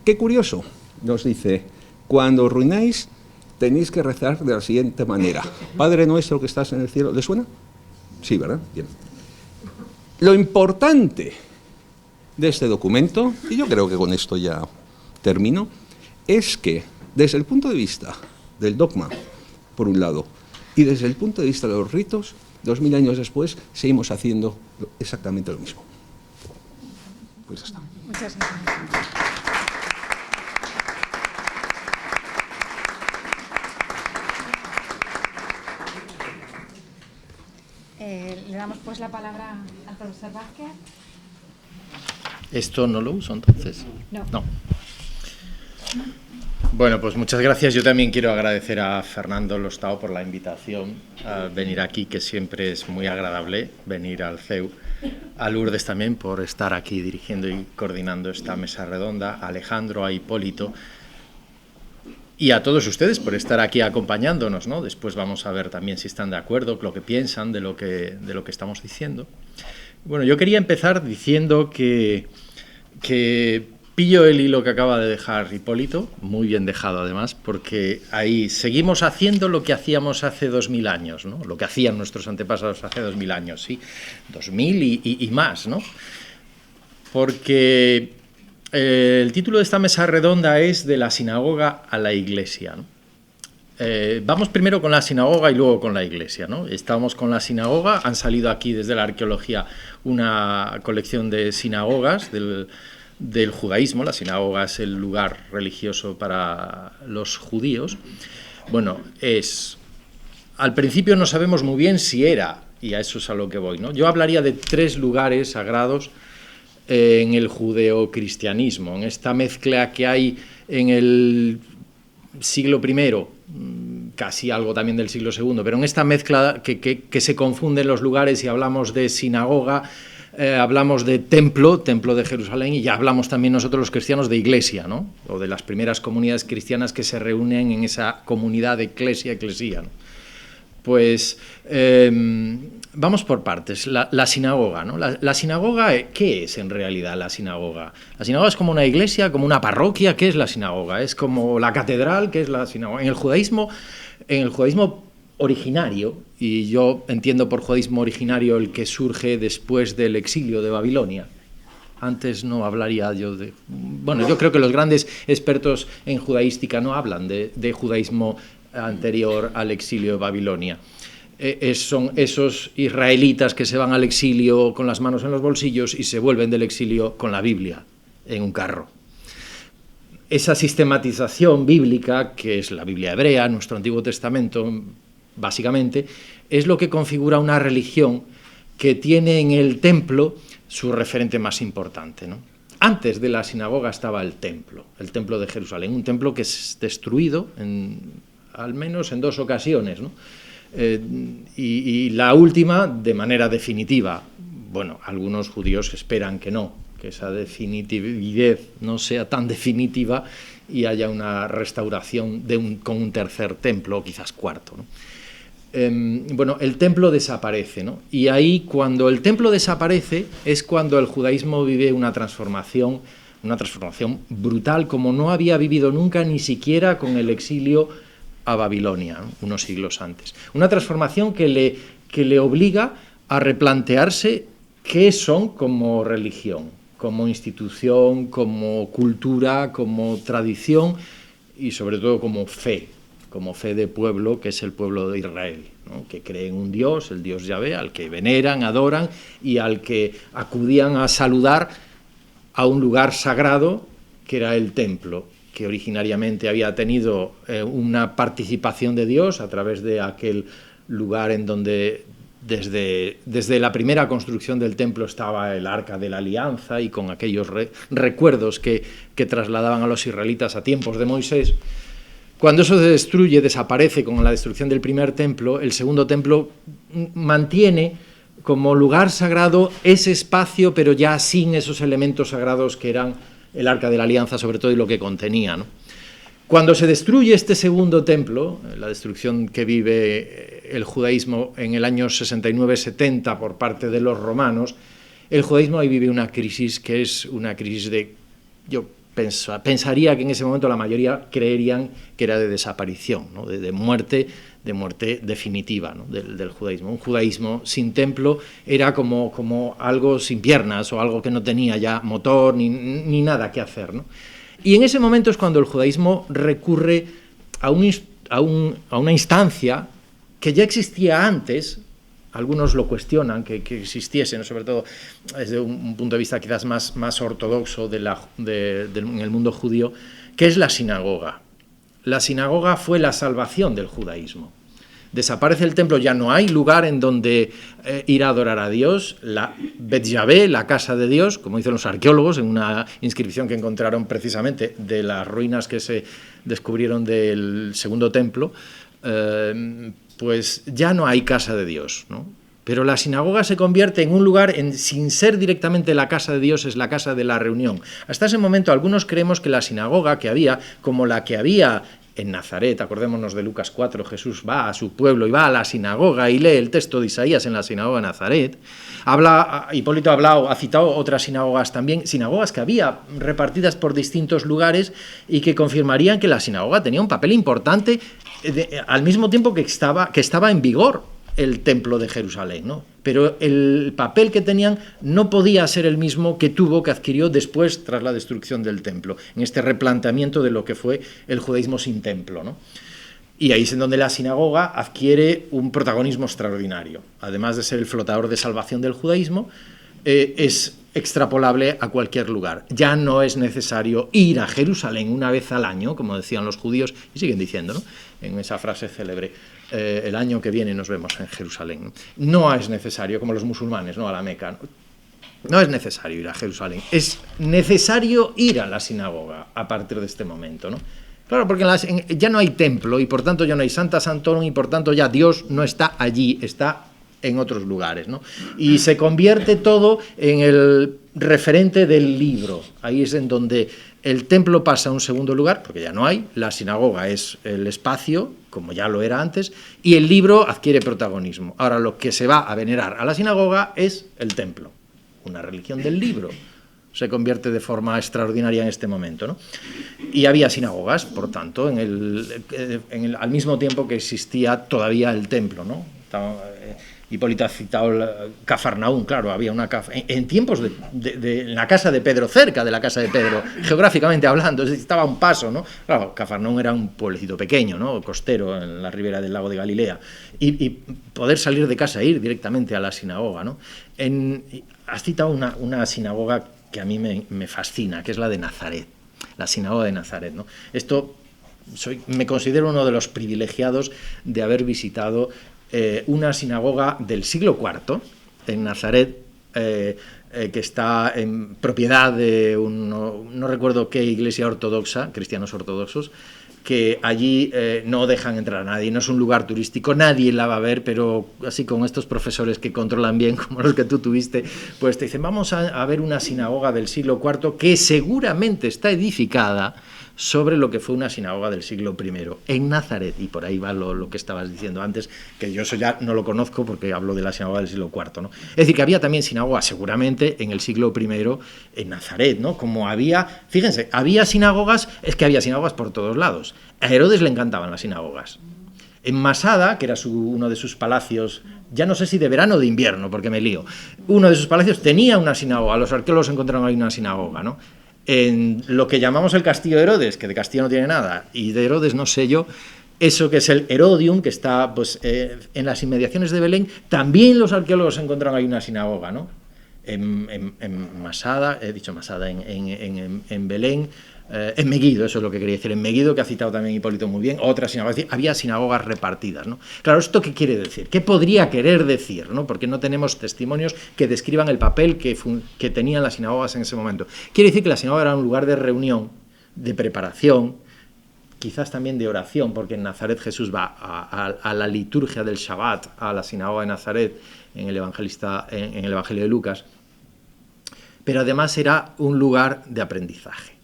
Qué curioso, nos dice: cuando os ruináis tenéis que rezar de la siguiente manera: Padre nuestro que estás en el cielo. ¿Le suena? Sí, ¿verdad? Bien. Lo importante de este documento, y yo creo que con esto ya termino, es que desde el punto de vista del dogma, por un lado, y desde el punto de vista de los ritos, 2000 años después, seguimos haciendo exactamente lo mismo. Pues ya está. Muchas gracias. Le damos pues la palabra al profesor Vázquez. ¿Esto no lo uso entonces? No. Bueno, pues muchas gracias. Yo también quiero agradecer a Fernando Lostao por la invitación a venir aquí, que siempre es muy agradable venir al CEU. A Lourdes también por estar aquí dirigiendo y coordinando esta mesa redonda. A Alejandro, a Hipólito. Y a todos ustedes por estar aquí acompañándonos, ¿no? Después vamos a ver también si están de acuerdo, lo que piensan de lo que estamos diciendo. Bueno, yo quería empezar diciendo que pillo el hilo que acaba de dejar Hipólito, muy bien dejado además, porque ahí seguimos haciendo lo que hacíamos hace 2000 años, ¿no? Lo que hacían nuestros antepasados hace 2000 años, sí, 2000 y más, ¿no? Porque el título de esta mesa redonda es de la sinagoga a la iglesia, ¿no? Vamos primero con la sinagoga y luego con la iglesia, ¿no? Estamos con la sinagoga, han salido aquí desde la arqueología una colección de sinagogas del judaísmo. La sinagoga es el lugar religioso para los judíos. Bueno, al principio no sabemos muy bien si era, y a eso es a lo que voy, ¿no? Yo hablaría de 3 lugares sagrados en el judeocristianismo, en esta mezcla que hay en el siglo I, casi algo también del siglo II, pero en esta mezcla que se confunden los lugares y hablamos de sinagoga, hablamos de templo de Jerusalén, y ya hablamos también nosotros los cristianos de iglesia, ¿no? O de las primeras comunidades cristianas que se reúnen en esa comunidad de eclesia, ¿no? Pues vamos por partes. La sinagoga, ¿no? La sinagoga, ¿qué es en realidad la sinagoga? La sinagoga es como una iglesia, como una parroquia. ¿Qué es la sinagoga? Es como la catedral. ¿Qué es la sinagoga? En el judaísmo originario, y yo entiendo por judaísmo originario el que surge después del exilio de Babilonia. Antes no hablaría yo de... Bueno, yo creo que los grandes expertos en judaística no hablan de judaísmo anterior al exilio de Babilonia. Son esos israelitas que se van al exilio con las manos en los bolsillos y se vuelven del exilio con la Biblia en un carro. Esa sistematización bíblica, que es la Biblia hebrea, nuestro Antiguo Testamento, básicamente, es lo que configura una religión que tiene en el templo su referente más importante, ¿no? Antes de la sinagoga estaba el templo de Jerusalén, un templo que es destruido al menos en 2 ocasiones, ¿no? Y la última de manera definitiva. Bueno, algunos judíos esperan que no, que esa definitividad no sea tan definitiva y haya una restauración con un tercer templo, o quizás cuarto, ¿no? Bueno, el templo desaparece, ¿no? Y ahí, cuando el templo desaparece, es cuando el judaísmo vive una transformación brutal, como no había vivido nunca, ni siquiera con el exilio a Babilonia, ¿no? Unos siglos antes. Una transformación que le obliga a replantearse qué son como religión, como institución, como cultura, como tradición y sobre todo como fe de pueblo, que es el pueblo de Israel, ¿no? Que cree en un Dios, el Dios Yahvé, al que veneran, adoran y al que acudían a saludar a un lugar sagrado que era el templo, que originariamente había tenido una participación de Dios a través de aquel lugar en donde desde la primera construcción del templo estaba el Arca de la Alianza y con aquellos recuerdos que trasladaban a los israelitas a tiempos de Moisés. Cuando eso se destruye, desaparece con la destrucción del primer templo, el segundo templo mantiene como lugar sagrado ese espacio, pero ya sin esos elementos sagrados que eran el Arca de la Alianza, sobre todo, y lo que contenía, ¿no? Cuando se destruye este segundo templo, la destrucción que vive el judaísmo en el año 69-70 por parte de los romanos, el judaísmo ahí vive una crisis que es una crisis yo pensaría que en ese momento la mayoría creerían que era de desaparición, ¿no? de muerte definitiva, ¿no? del judaísmo. Un judaísmo sin templo era como algo sin piernas o algo que no tenía ya motor ni nada que hacer, ¿no? Y en ese momento es cuando el judaísmo recurre a una instancia que ya existía antes. Algunos lo cuestionan, que existiese, ¿no? Sobre todo desde un punto de vista quizás más ortodoxo en el mundo judío, que es la sinagoga. La sinagoga fue la salvación del judaísmo. Desaparece el templo, ya no hay lugar en donde ir a adorar a Dios. La Bet Yahvé, la casa de Dios, como dicen los arqueólogos en una inscripción que encontraron precisamente de las ruinas que se descubrieron del segundo templo, pues ya no hay casa de Dios, ¿no? Pero la sinagoga se convierte en un lugar, sin ser directamente la casa de Dios, es la casa de la reunión. Hasta ese momento algunos creemos que la sinagoga que había, como la que había en Nazaret, acordémonos de Lucas 4, Jesús va a su pueblo y va a la sinagoga y lee el texto de Isaías en la sinagoga de Nazaret. Hipólito ha citado otras sinagogas también, sinagogas que había repartidas por distintos lugares y que confirmarían que la sinagoga tenía un papel importante al mismo tiempo que estaba en vigor el templo de Jerusalén, ¿no? Pero el papel que tenían no podía ser el mismo que adquirió después tras la destrucción del templo, en este replanteamiento de lo que fue el judaísmo sin templo, ¿no? Y ahí es en donde la sinagoga adquiere un protagonismo extraordinario. Además de ser el flotador de salvación del judaísmo, es extrapolable a cualquier lugar. Ya no es necesario ir a Jerusalén una vez al año, como decían los judíos, y siguen diciendo, ¿no? En esa frase célebre, el año que viene nos vemos en Jerusalén. No es necesario, como los musulmanes, ¿no? A la Meca, ¿no? No es necesario ir a Jerusalén, es necesario ir a la sinagoga a partir de este momento, ¿no? Claro, porque ya no hay templo y por tanto ya no hay Santa Santorum y por tanto ya Dios no está allí, está en otros lugares, ¿no? Y se convierte todo en el referente del libro. Ahí es en donde el templo pasa a un segundo lugar, porque ya no hay, la sinagoga es el espacio, como ya lo era antes, y el libro adquiere protagonismo. Ahora lo que se va a venerar a la sinagoga es el templo, una religión del libro. Se convierte de forma extraordinaria en este momento, ¿no? Y había sinagogas, por tanto, al mismo tiempo que existía todavía el templo, ¿no? Hipólito ha citado Cafarnaún, claro, había una en tiempos en la casa de Pedro, cerca de la casa de Pedro, geográficamente hablando, estaba a un paso, ¿no? Claro, Cafarnaún era un pueblecito pequeño, ¿no? Costero, en la ribera del lago de Galilea, y poder salir de casa e ir directamente a la sinagoga, ¿no? Has citado una sinagoga que a mí me fascina, que es la de Nazaret, la sinagoga de Nazaret, ¿no? Me considero uno de los privilegiados de haber visitado una sinagoga del siglo IV en Nazaret, que está en propiedad de no recuerdo qué iglesia ortodoxa, cristianos ortodoxos, que allí no dejan entrar a nadie, no es un lugar turístico, nadie la va a ver, pero así con estos profesores que controlan bien, como los que tú tuviste, pues te dicen, vamos a ver una sinagoga del siglo IV que seguramente está edificada sobre lo que fue una sinagoga del siglo I, en Nazaret, y por ahí va lo que estabas diciendo antes, que yo eso ya no lo conozco porque hablo de la sinagoga del siglo IV, ¿no? Es decir, que había también sinagogas seguramente en el siglo I en Nazaret, ¿no? Como había, fíjense, había sinagogas por todos lados. A Herodes le encantaban las sinagogas. En Masada, que era uno de sus palacios, ya no sé si de verano o de invierno, porque me lío, uno de sus palacios tenía una sinagoga, los arqueólogos encontraron ahí una sinagoga, ¿no? En lo que llamamos el castillo de Herodes, que de castillo no tiene nada, y de Herodes no sé yo, eso que es el Herodium, que está pues, en las inmediaciones de Belén, también los arqueólogos encontraron ahí una sinagoga, ¿no? En Masada, he dicho Masada, en Belén, en Megiddo, eso es lo que quería decir, en Megiddo, que ha citado también Hipólito muy bien, otras sinagogas, es decir, había sinagogas repartidas, ¿no? Claro, ¿esto qué quiere decir? ¿Qué podría querer decir, ¿no? Porque no tenemos testimonios que describan el papel que tenían las sinagogas en ese momento. Quiere decir que la sinagoga era un lugar de reunión, de preparación, quizás también de oración, porque en Nazaret Jesús va a la liturgia del Shabbat, a la sinagoga de Nazaret, en el Evangelio de Lucas, pero además era un lugar de aprendizaje.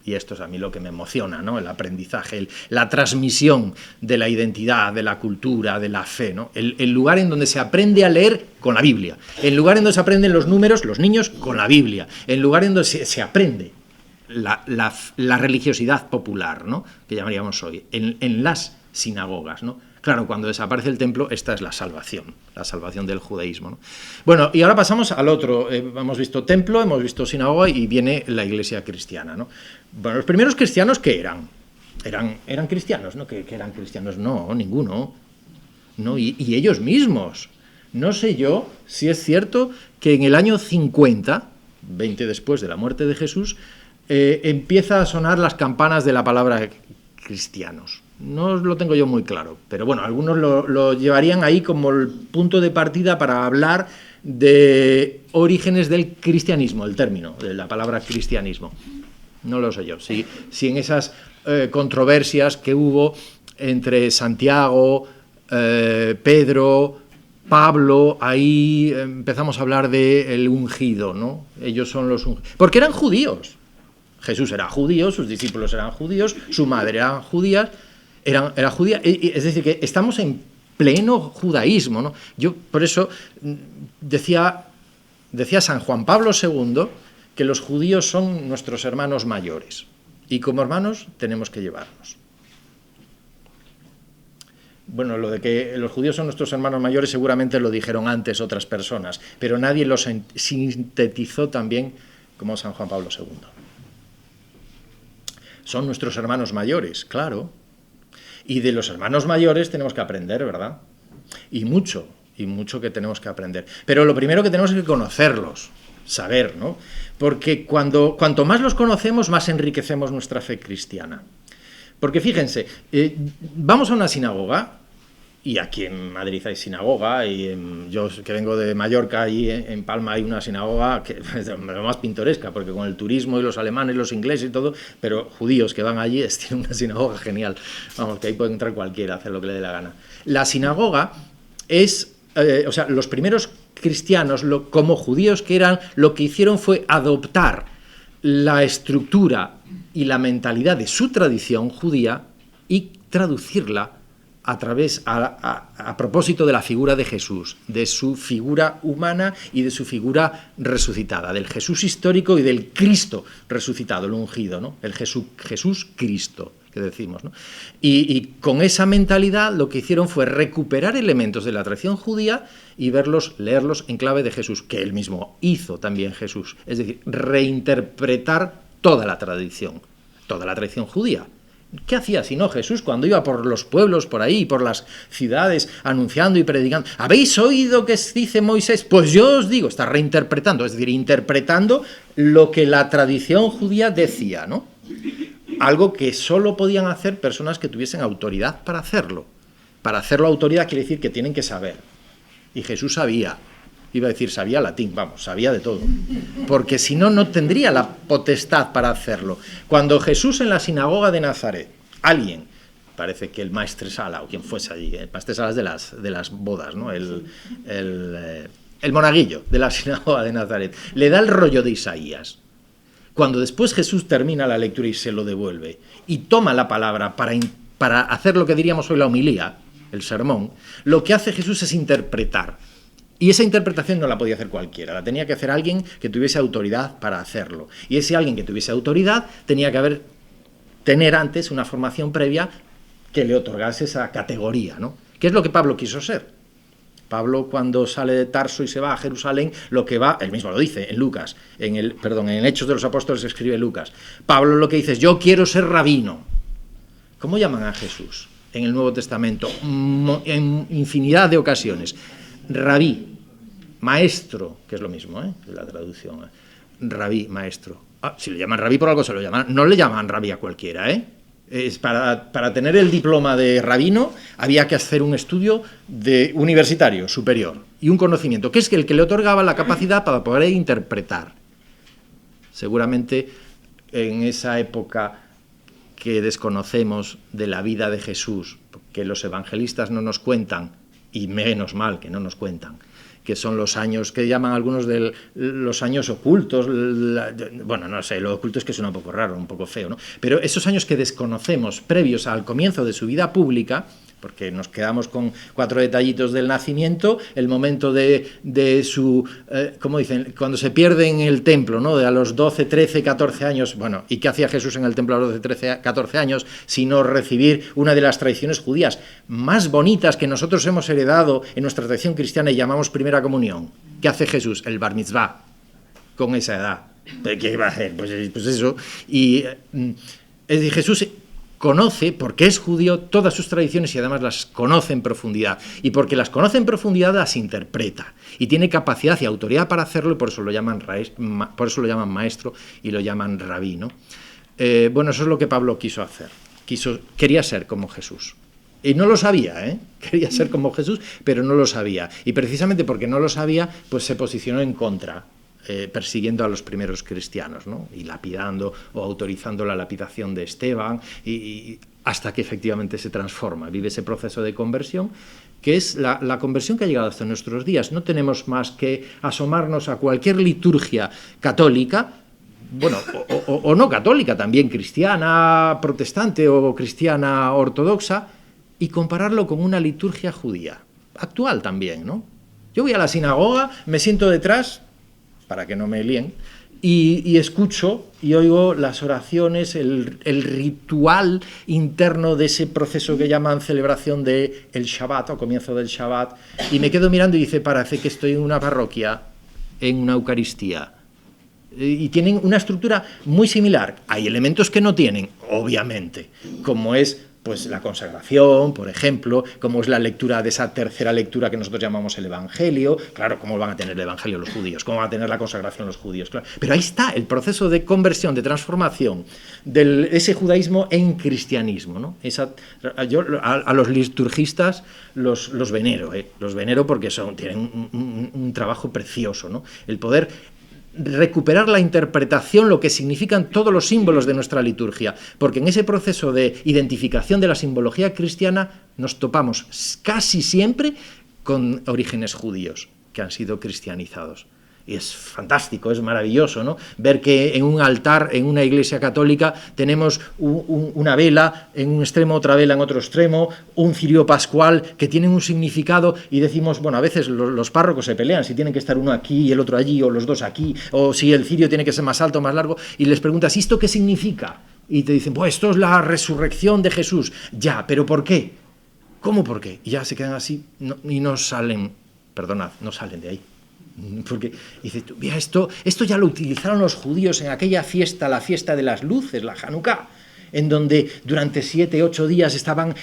Y esto es a mí lo que me emociona, ¿no? El aprendizaje, la transmisión de la identidad, de la cultura, de la fe, ¿no? El lugar en donde se aprende a leer con la Biblia, el lugar en donde se aprenden los números, los niños, con la Biblia, el lugar en donde se aprende la religiosidad popular, ¿no? Que llamaríamos hoy, en las sinagogas, ¿no? Claro, cuando desaparece el templo, esta es la salvación del judaísmo, ¿no? Bueno, y ahora pasamos al otro. Hemos visto templo, hemos visto sinagoga y viene la iglesia cristiana, ¿no? Bueno, los primeros cristianos, ¿qué eran? Eran cristianos, ¿no? ¿Qué eran cristianos? No, ninguno. No, y ellos mismos. No sé yo si es cierto que en el año 50, 20 después de la muerte de Jesús, empieza a sonar las campanas de la palabra cristianos. No lo tengo yo muy claro, pero bueno, algunos lo llevarían ahí como el punto de partida para hablar de orígenes del cristianismo, el término, de la palabra cristianismo. No lo sé yo. Si en esas controversias que hubo entre Santiago, Pedro, Pablo, ahí empezamos a hablar del ungido, ¿no? Ellos son los ungidos. Porque eran judíos. Jesús era judío, sus discípulos eran judíos, su madre era judía, era judía. Es decir, que estamos en pleno judaísmo, ¿no? Yo, por eso, decía San Juan Pablo II que los judíos son nuestros hermanos mayores. Y como hermanos tenemos que llevarnos. Bueno, lo de que los judíos son nuestros hermanos mayores seguramente lo dijeron antes otras personas, pero nadie lo sintetizó tan bien como San Juan Pablo II. Son nuestros hermanos mayores, claro. Y de los hermanos mayores tenemos que aprender, ¿verdad? Y mucho que tenemos que aprender. Pero lo primero que tenemos es que conocerlos, saber, ¿no? Porque cuanto más los conocemos, más enriquecemos nuestra fe cristiana. Porque fíjense, vamos a una sinagoga, y aquí en Madrid hay sinagoga, y yo que vengo de Mallorca, ahí en Palma hay una sinagoga que es lo más pintoresca, porque con el turismo y los alemanes, los ingleses y todo, pero judíos que van allí tienen una sinagoga genial. Vamos, que ahí puede entrar cualquiera, hacer lo que le dé la gana. La sinagoga es, los primeros cristianos, como judíos que eran, lo que hicieron fue adoptar la estructura y la mentalidad de su tradición judía y traducirla a propósito de la figura de Jesús, de su figura humana y de su figura resucitada, del Jesús histórico y del Cristo resucitado, el ungido, ¿no? El Jesús Cristo, que decimos, ¿no? Y con esa mentalidad lo que hicieron fue recuperar elementos de la tradición judía y leerlos en clave de Jesús, que él mismo hizo también Jesús, es decir, reinterpretar toda la tradición judía. ¿Qué hacía sino Jesús cuando iba por los pueblos, por ahí, por las ciudades, anunciando y predicando? ¿Habéis oído que dice Moisés? Pues yo os digo, está reinterpretando, es decir, interpretando lo que la tradición judía decía, ¿no? Algo que solo podían hacer personas que tuviesen autoridad para hacerlo. Para hacerlo autoridad quiere decir que tienen que saber. Y Jesús sabía. Iba a decir, sabía latín, vamos, sabía de todo. Porque si no, no tendría la potestad para hacerlo. Cuando Jesús en la sinagoga de Nazaret, alguien, parece que el maestresala o quien fuese allí, el maestresala de las bodas, ¿no? El monaguillo de la sinagoga de Nazaret, le da el rollo de Isaías. Cuando después Jesús termina la lectura y se lo devuelve, y toma la palabra para hacer lo que diríamos hoy la homilía, el sermón, lo que hace Jesús es interpretar. Y esa interpretación no la podía hacer cualquiera, la tenía que hacer alguien que tuviese autoridad para hacerlo. Y ese alguien que tuviese autoridad tenía que tener antes una formación previa que le otorgase esa categoría, ¿no? ¿Qué es lo que Pablo quiso ser? Pablo, cuando sale de Tarso y se va a Jerusalén, lo que va, él mismo lo dice en Lucas, en Hechos de los Apóstoles escribe Lucas. Pablo lo que dice es, yo quiero ser rabino. ¿Cómo llaman a Jesús en el Nuevo Testamento? En infinidad de ocasiones. Rabí, maestro, que es lo mismo, la traducción. Rabí, maestro. Si le llaman rabí por algo se lo llaman. No le llaman rabí a cualquiera, Para tener el diploma de rabino había que hacer un estudio universitario superior y un conocimiento, que es el que le otorgaba la capacidad para poder interpretar. Seguramente en esa época que desconocemos de la vida de Jesús, que los evangelistas no nos cuentan, y menos mal que no nos cuentan, que son los años que llaman algunos de los años ocultos, bueno, no sé, lo oculto es que suena un poco raro, un poco feo, ¿no? Pero esos años que desconocemos previos al comienzo de su vida pública, porque nos quedamos con 4 detallitos del nacimiento, el momento de su, como dicen, cuando se pierde en el templo, ¿no? De a los 12, 13, 14 años, bueno, ¿y qué hacía Jesús en el templo a los 12, 13, 14 años? Sino recibir una de las tradiciones judías más bonitas que nosotros hemos heredado en nuestra tradición cristiana y llamamos primera comunión. ¿Qué hace Jesús? El bar mitzvah, con esa edad. ¿Qué iba a hacer? Pues eso. Y es decir, Jesús conoce, porque es judío, todas sus tradiciones y además las conoce en profundidad. Y porque las conoce en profundidad, las interpreta. Y tiene capacidad y autoridad para hacerlo, y por eso lo llaman maestro y lo llaman rabí, ¿no? Bueno, eso es lo que Pablo quiso hacer. Quería ser como Jesús. Y no lo sabía, ¿eh? Quería ser como Jesús, pero no lo sabía. Y precisamente porque no lo sabía, pues se posicionó en contra, persiguiendo a los primeros cristianos, ¿no? Y lapidando o autorizando la lapidación de Esteban, y hasta que efectivamente se transforma, vive ese proceso de conversión, que es la conversión que ha llegado hasta nuestros días. No tenemos más que asomarnos a cualquier liturgia católica, bueno, o no católica, también cristiana, protestante o cristiana ortodoxa, y compararlo con una liturgia judía, actual también, ¿no? Yo voy a la sinagoga, me siento detrás, para que no me líen, y escucho y oigo las oraciones, el ritual interno de ese proceso que llaman celebración del Shabbat, o comienzo del Shabbat, y me quedo mirando y dice, parece que estoy en una parroquia, en una Eucaristía. Y tienen una estructura muy similar. Hay elementos que no tienen, obviamente, como es pues la consagración, por ejemplo, como es la lectura de esa tercera lectura que nosotros llamamos el Evangelio. Claro, ¿cómo van a tener el Evangelio los judíos? ¿Cómo van a tener la consagración los judíos? Claro. Pero ahí está el proceso de conversión, de transformación de ese judaísmo en cristianismo, ¿no? Yo a los liturgistas los venero, los venero porque tienen un trabajo precioso, ¿no? El poder recuperar la interpretación, lo que significan todos los símbolos de nuestra liturgia, porque en ese proceso de identificación de la simbología cristiana nos topamos casi siempre con orígenes judíos que han sido cristianizados. Y es fantástico, es maravilloso, ¿no? Ver que en un altar, en una iglesia católica, tenemos una vela en un extremo, otra vela en otro extremo, un cirio pascual que tienen un significado, y decimos, bueno, a veces los párrocos se pelean si tienen que estar uno aquí y el otro allí, o los dos aquí, o si el cirio tiene que ser más alto o más largo, y les preguntas, ¿y esto qué significa? Y te dicen, pues esto es la resurrección de Jesús. Ya, ¿pero por qué? ¿Cómo por qué? Y ya se quedan así y no salen de ahí. Porque dices, mira, esto ya lo utilizaron los judíos en aquella fiesta, la fiesta de las luces, la Hanukkah, en donde durante 7, 8 días estaban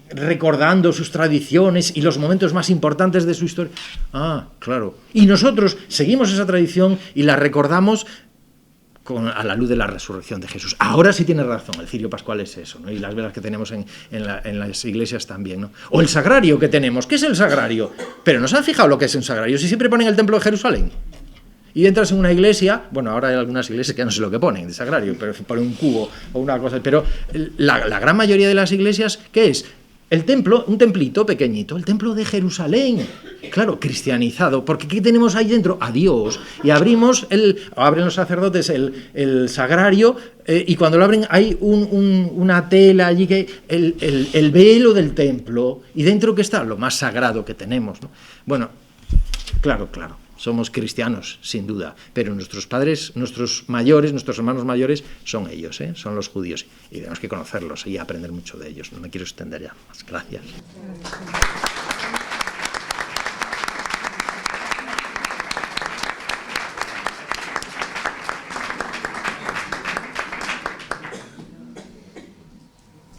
recordando sus tradiciones y los momentos más importantes de su historia. Ah, claro. Y nosotros seguimos esa tradición y la recordamos a la luz de la resurrección de Jesús. Ahora sí tiene razón, el cirio pascual es eso, ¿no? Y las velas que tenemos en las iglesias también, ¿no? O el sagrario que tenemos. ¿Qué es el sagrario? Pero ¿nos han fijado lo que es un sagrario? Si siempre ponen el templo de Jerusalén. Y entras en una iglesia, bueno, ahora hay algunas iglesias que no sé lo que ponen de sagrario, pero ponen un cubo o una cosa, pero la gran mayoría de las iglesias, ¿qué es? El templo, un templito pequeñito, el templo de Jerusalén, claro, cristianizado, porque ¿qué tenemos ahí dentro? A Dios. Y abren los sacerdotes el sagrario, y cuando lo abren hay una tela allí, que el velo del templo, y dentro ¿qué está? Lo más sagrado que tenemos, ¿no? Bueno, claro, somos cristianos, sin duda, pero nuestros padres, nuestros mayores, nuestros hermanos mayores, son ellos, son los judíos, y tenemos que conocerlos y aprender mucho de ellos. No me quiero extender ya más. Gracias.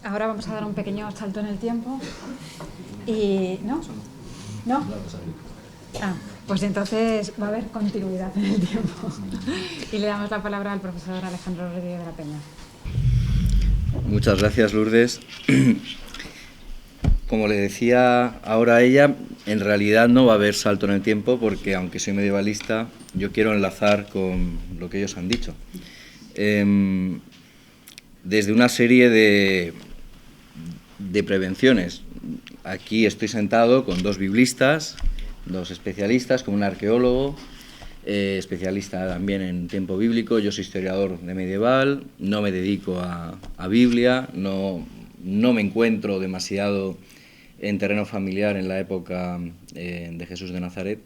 Ahora vamos a dar un pequeño salto en el tiempo. Y ¿no? Pues entonces va a haber continuidad en el tiempo. Y le damos la palabra al profesor Alejandro Rodríguez de la Peña. Muchas gracias, Lourdes. Como le decía ahora a ella, en realidad no va a haber salto en el tiempo, porque aunque soy medievalista, yo quiero enlazar con lo que ellos han dicho. Desde una serie de prevenciones. Aquí estoy sentado con 2 biblistas, 2 especialistas, con un arqueólogo, especialista también en tiempo bíblico. Yo soy historiador de medieval, no me dedico a Biblia, no me encuentro demasiado en terreno familiar en la época de Jesús de Nazaret,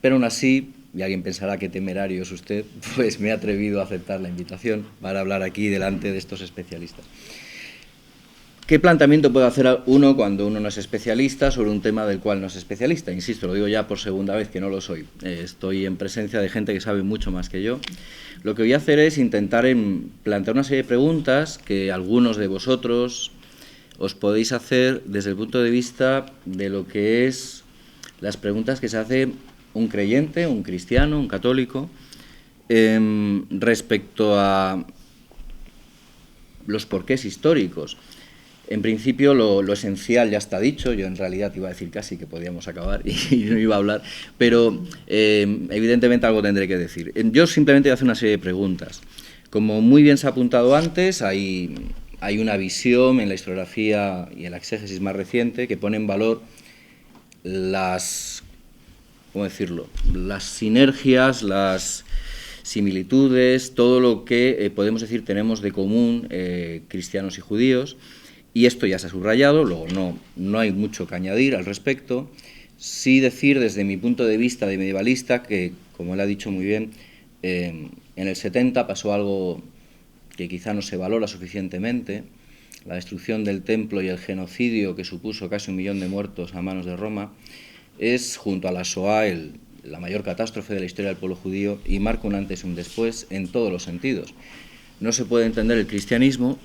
pero aún así, y alguien pensará que temerario es usted, pues me he atrevido a aceptar la invitación para hablar aquí delante de estos especialistas. ¿Qué planteamiento puede hacer uno cuando uno no es especialista sobre un tema del cual no es especialista? Insisto, lo digo ya por segunda vez que no lo soy. Estoy en presencia de gente que sabe mucho más que yo. Lo que voy a hacer es intentar plantear una serie de preguntas que algunos de vosotros os podéis hacer desde el punto de vista de lo que es las preguntas que se hace un creyente, un cristiano, un católico, respecto a los porqués históricos. En principio lo esencial ya está dicho, yo en realidad iba a decir casi que podíamos acabar y no iba a hablar, pero evidentemente algo tendré que decir. Yo simplemente voy a hacer una serie de preguntas. Como muy bien se ha apuntado antes, hay una visión en la historiografía y en la exégesis más reciente que pone en valor las sinergias, las similitudes, todo lo que podemos decir tenemos de común cristianos y judíos. Y esto ya se ha subrayado, luego no hay mucho que añadir al respecto. Sí decir desde mi punto de vista de medievalista que, como él ha dicho muy bien, en el 70 pasó algo que quizá no se valora suficientemente, la destrucción del templo y el genocidio que supuso casi 1 millón de muertos a manos de Roma, es, junto a la Shoah, la mayor catástrofe de la historia del pueblo judío y marca un antes y un después en todos los sentidos. No se puede entender el cristianismo,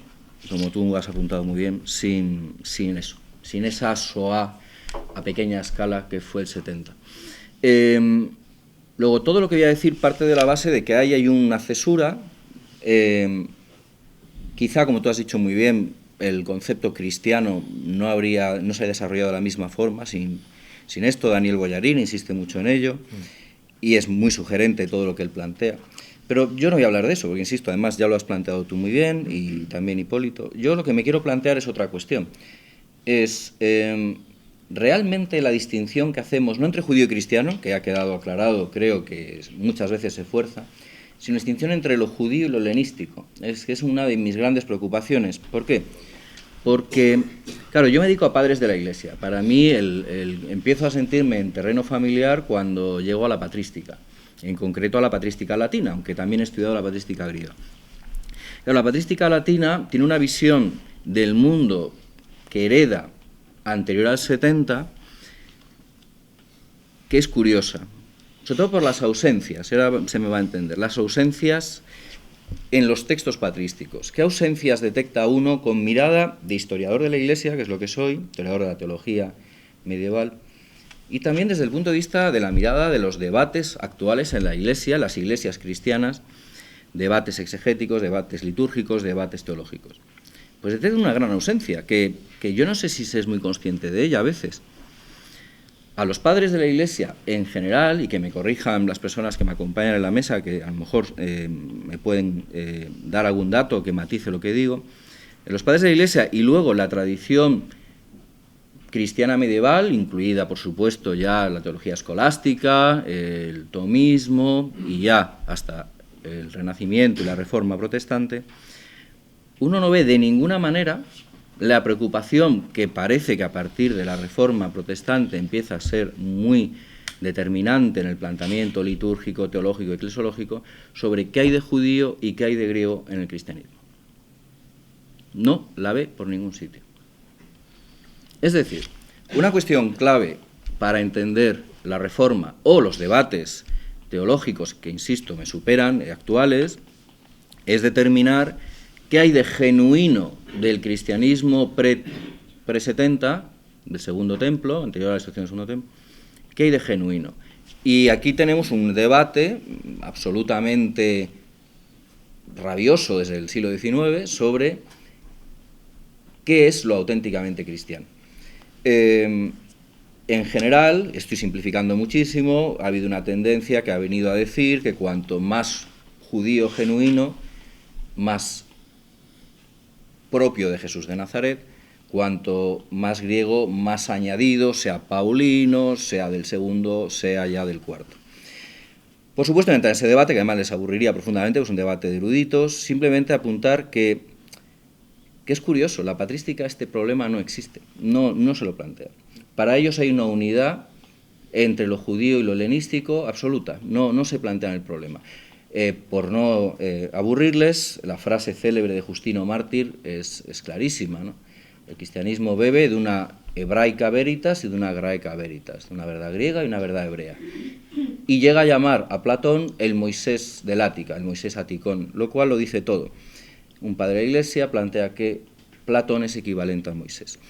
como tú has apuntado muy bien, sin eso, sin esa Shoah a pequeña escala que fue el 70. Luego, todo lo que voy a decir parte de la base de que hay una cesura. Quizá, como tú has dicho muy bien, el concepto cristiano no se ha desarrollado de la misma forma sin esto. Daniel Boyarín insiste mucho en ello y es muy sugerente todo lo que él plantea. Pero yo no voy a hablar de eso, porque insisto, además ya lo has planteado tú muy bien y también Hipólito. Yo lo que me quiero plantear es otra cuestión. Es realmente la distinción que hacemos, no entre judío y cristiano, que ha quedado aclarado, creo que muchas veces se fuerza, sino distinción entre lo judío y lo helenístico. Es una de mis grandes preocupaciones. ¿Por qué? Porque, claro, yo me dedico a padres de la Iglesia. Para mí empiezo a sentirme en terreno familiar cuando llego a la patrística, en concreto a la patrística latina, aunque también he estudiado la patrística griega. Pero la patrística latina tiene una visión del mundo que hereda anterior al 70, que es curiosa, sobre todo por las ausencias, ahora se me va a entender, las ausencias en los textos patrísticos. ¿Qué ausencias detecta uno con mirada de historiador de la Iglesia, que es lo que soy, historiador de la teología medieval, y también desde el punto de vista de la mirada de los debates actuales en la Iglesia, las iglesias cristianas, debates exegéticos, debates litúrgicos, debates teológicos? Pues detecta una gran ausencia, que yo no sé si se es muy consciente de ella a veces. A los padres de la Iglesia en general, y que me corrijan las personas que me acompañan en la mesa, que a lo mejor me pueden dar algún dato que matice lo que digo, los padres de la Iglesia y luego la tradición cristiana medieval, incluida por supuesto ya la teología escolástica, el tomismo y ya hasta el Renacimiento y la Reforma protestante, uno no ve de ninguna manera la preocupación que parece que a partir de la Reforma protestante empieza a ser muy determinante en el planteamiento litúrgico, teológico y eclesiológico sobre qué hay de judío y qué hay de griego en el cristianismo. No la ve por ningún sitio. Es decir, una cuestión clave para entender la Reforma o los debates teológicos que, insisto, me superan, actuales, es determinar qué hay de genuino del cristianismo pre-70, del Segundo Templo, anterior a la destrucción del Segundo Templo, qué hay de genuino. Y aquí tenemos un debate absolutamente rabioso desde el siglo XIX sobre qué es lo auténticamente cristiano. En general, estoy simplificando muchísimo, ha habido una tendencia que ha venido a decir que cuanto más judío genuino, más propio de Jesús de Nazaret, cuanto más griego, más añadido, sea paulino, sea del segundo, sea ya del cuarto. Por supuesto, no entrar en ese debate, que además les aburriría profundamente, pues es un debate de eruditos, simplemente apuntar que que es curioso, la patrística este problema no existe, no se lo plantea. Para ellos hay una unidad entre lo judío y lo helenístico absoluta, no se plantean el problema. Por no aburrirles, la frase célebre de Justino Mártir es clarísima, ¿no? El cristianismo bebe de una hebraica veritas y de una graica veritas, de una verdad griega y una verdad hebrea. Y llega a llamar a Platón el Moisés del Ática, el Moisés Aticón, lo cual lo dice todo. Un padre de la Iglesia plantea que Platón es equivalente a Moisés.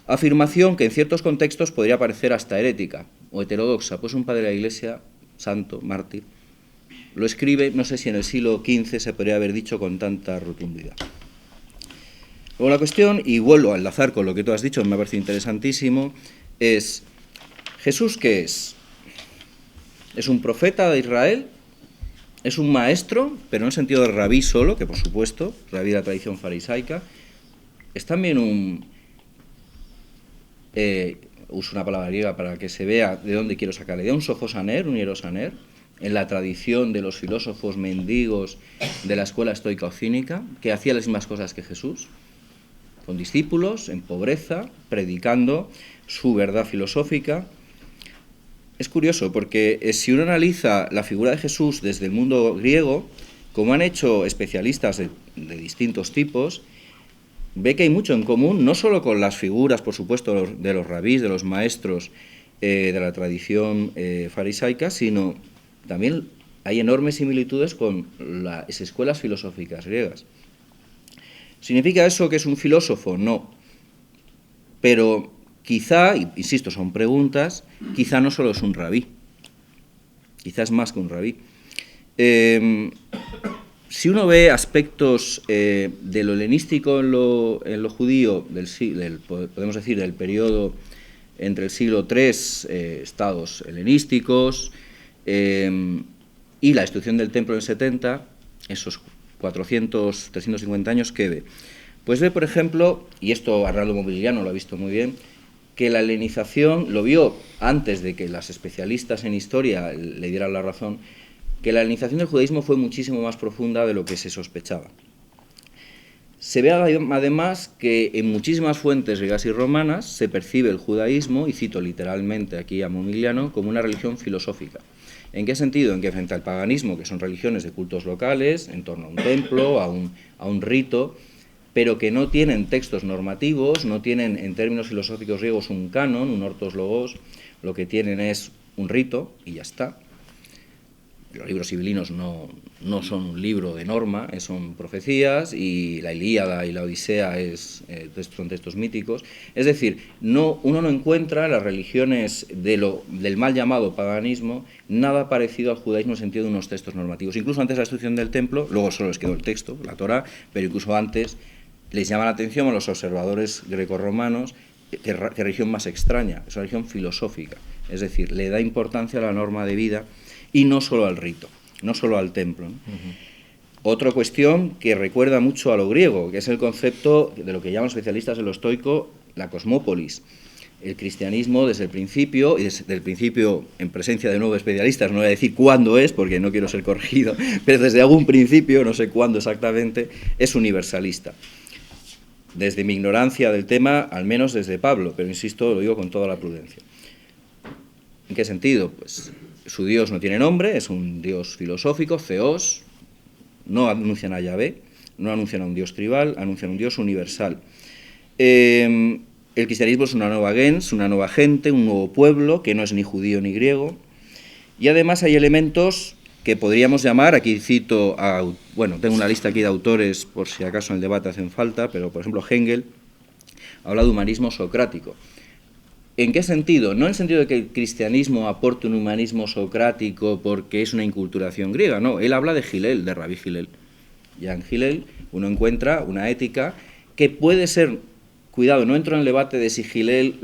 Afirmación que en ciertos contextos podría parecer hasta herética o heterodoxa, pues un padre de la Iglesia, santo, mártir, lo escribe, no sé si en el siglo XV se podría haber dicho con tanta rotundidad. Luego la cuestión, y vuelvo a enlazar con lo que tú has dicho, me ha parecido interesantísimo, es, ¿Jesús qué es? ¿Es un profeta de Israel? ¿Es un maestro, pero en el sentido de rabí solo, que por supuesto, rabí de la tradición farisaica? ¿Es también uso una palabra griega para que se vea de dónde quiero sacar la idea, un sofosaner, un hierosaner, en la tradición de los filósofos mendigos de la escuela estoica o cínica, que hacía las mismas cosas que Jesús, con discípulos, en pobreza, predicando su verdad filosófica? Es curioso porque si uno analiza la figura de Jesús desde el mundo griego, como han hecho especialistas de distintos tipos, ve que hay mucho en común, no solo con las figuras, por supuesto, de los rabís, de los maestros de la tradición farisaica, sino también hay enormes similitudes con las escuelas filosóficas griegas. ¿Significa eso que es un filósofo? No. Pero quizá, insisto, son preguntas, quizá no solo es un rabí, quizá es más que un rabí. Si uno ve aspectos de lo helenístico en lo judío, podemos decir del periodo entre el siglo III, estados helenísticos, y la destrucción del templo en el 70, esos 400, 350 años, ¿qué ve? Pues ve, por ejemplo, y esto Arnaldo Mobiliano lo ha visto muy bien, que la helenización, lo vio antes de que las especialistas en historia le dieran la razón, que la helenización del judaísmo fue muchísimo más profunda de lo que se sospechaba. Se ve además que en muchísimas fuentes griegas y romanas se percibe el judaísmo, y cito literalmente aquí a Mobiliano, como una religión filosófica. ¿En qué sentido? En que frente al paganismo, que son religiones de cultos locales, en torno a un templo, a un rito, pero que no tienen textos normativos, no tienen en términos filosóficos griegos un canon, un ortos logos, lo que tienen es un rito y ya está. Los libros sibilinos no son un libro de norma, son profecías, y la Ilíada y la Odisea son textos míticos. Es decir, uno no encuentra en las religiones del mal llamado paganismo nada parecido al judaísmo en el sentido de unos textos normativos. Incluso antes de la destrucción del templo, luego solo les quedó el texto, la Torá, pero incluso antes les llama la atención a los observadores grecorromanos que religión más extraña, es una religión filosófica. Es decir, le da importancia a la norma de vida y no solo al rito, no solo al templo, ¿no? Otra cuestión que recuerda mucho a lo griego, que es el concepto de lo que llaman especialistas de lo estoico la cosmópolis. El cristianismo desde el principio, y desde el principio en presencia de nuevos especialistas, no voy a decir cuándo es, porque no quiero ser corregido, pero desde algún principio, no sé cuándo exactamente, es universalista. Desde mi ignorancia del tema, al menos desde Pablo, pero insisto, lo digo con toda la prudencia. ¿En qué sentido? Pues su Dios no tiene nombre, es un Dios filosófico, Theos, no anuncian a Yahvé, no anuncian a un Dios tribal, anuncian a un Dios universal. El cristianismo es una nueva gens, una nueva gente, un nuevo pueblo, que no es ni judío ni griego, y además hay elementos que podríamos llamar, aquí cito, tengo una lista aquí de autores, por si acaso en el debate hacen falta, pero por ejemplo Hegel habla de humanismo socrático. ¿En qué sentido? No en el sentido de que el cristianismo aporte un humanismo socrático porque es una inculturación griega, no, él habla de Hillel, de Rabí Hillel. Ya en Hillel uno encuentra una ética que puede ser, cuidado, no entro en el debate de si Hillel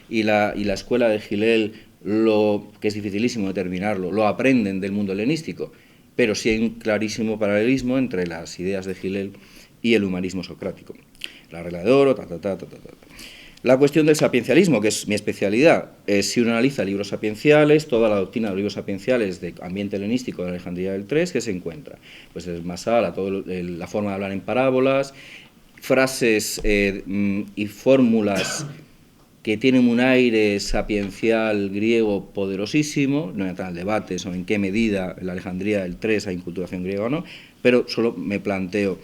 y la escuela de Hillel, que es dificilísimo determinarlo, lo aprenden del mundo helenístico, pero sí hay un clarísimo paralelismo entre las ideas de Hillel y el humanismo socrático. La regla de oro, La cuestión del sapiencialismo, que es mi especialidad, si uno analiza libros sapienciales, toda la doctrina de los libros sapienciales de ambiente helenístico de Alejandría del III, ¿qué se encuentra? Pues es Masal, la forma de hablar en parábolas, frases y fórmulas que tienen un aire sapiencial griego poderosísimo, no entran al debate sobre en qué medida en la Alejandría del 3 hay inculturación griega o no, pero solo me planteo,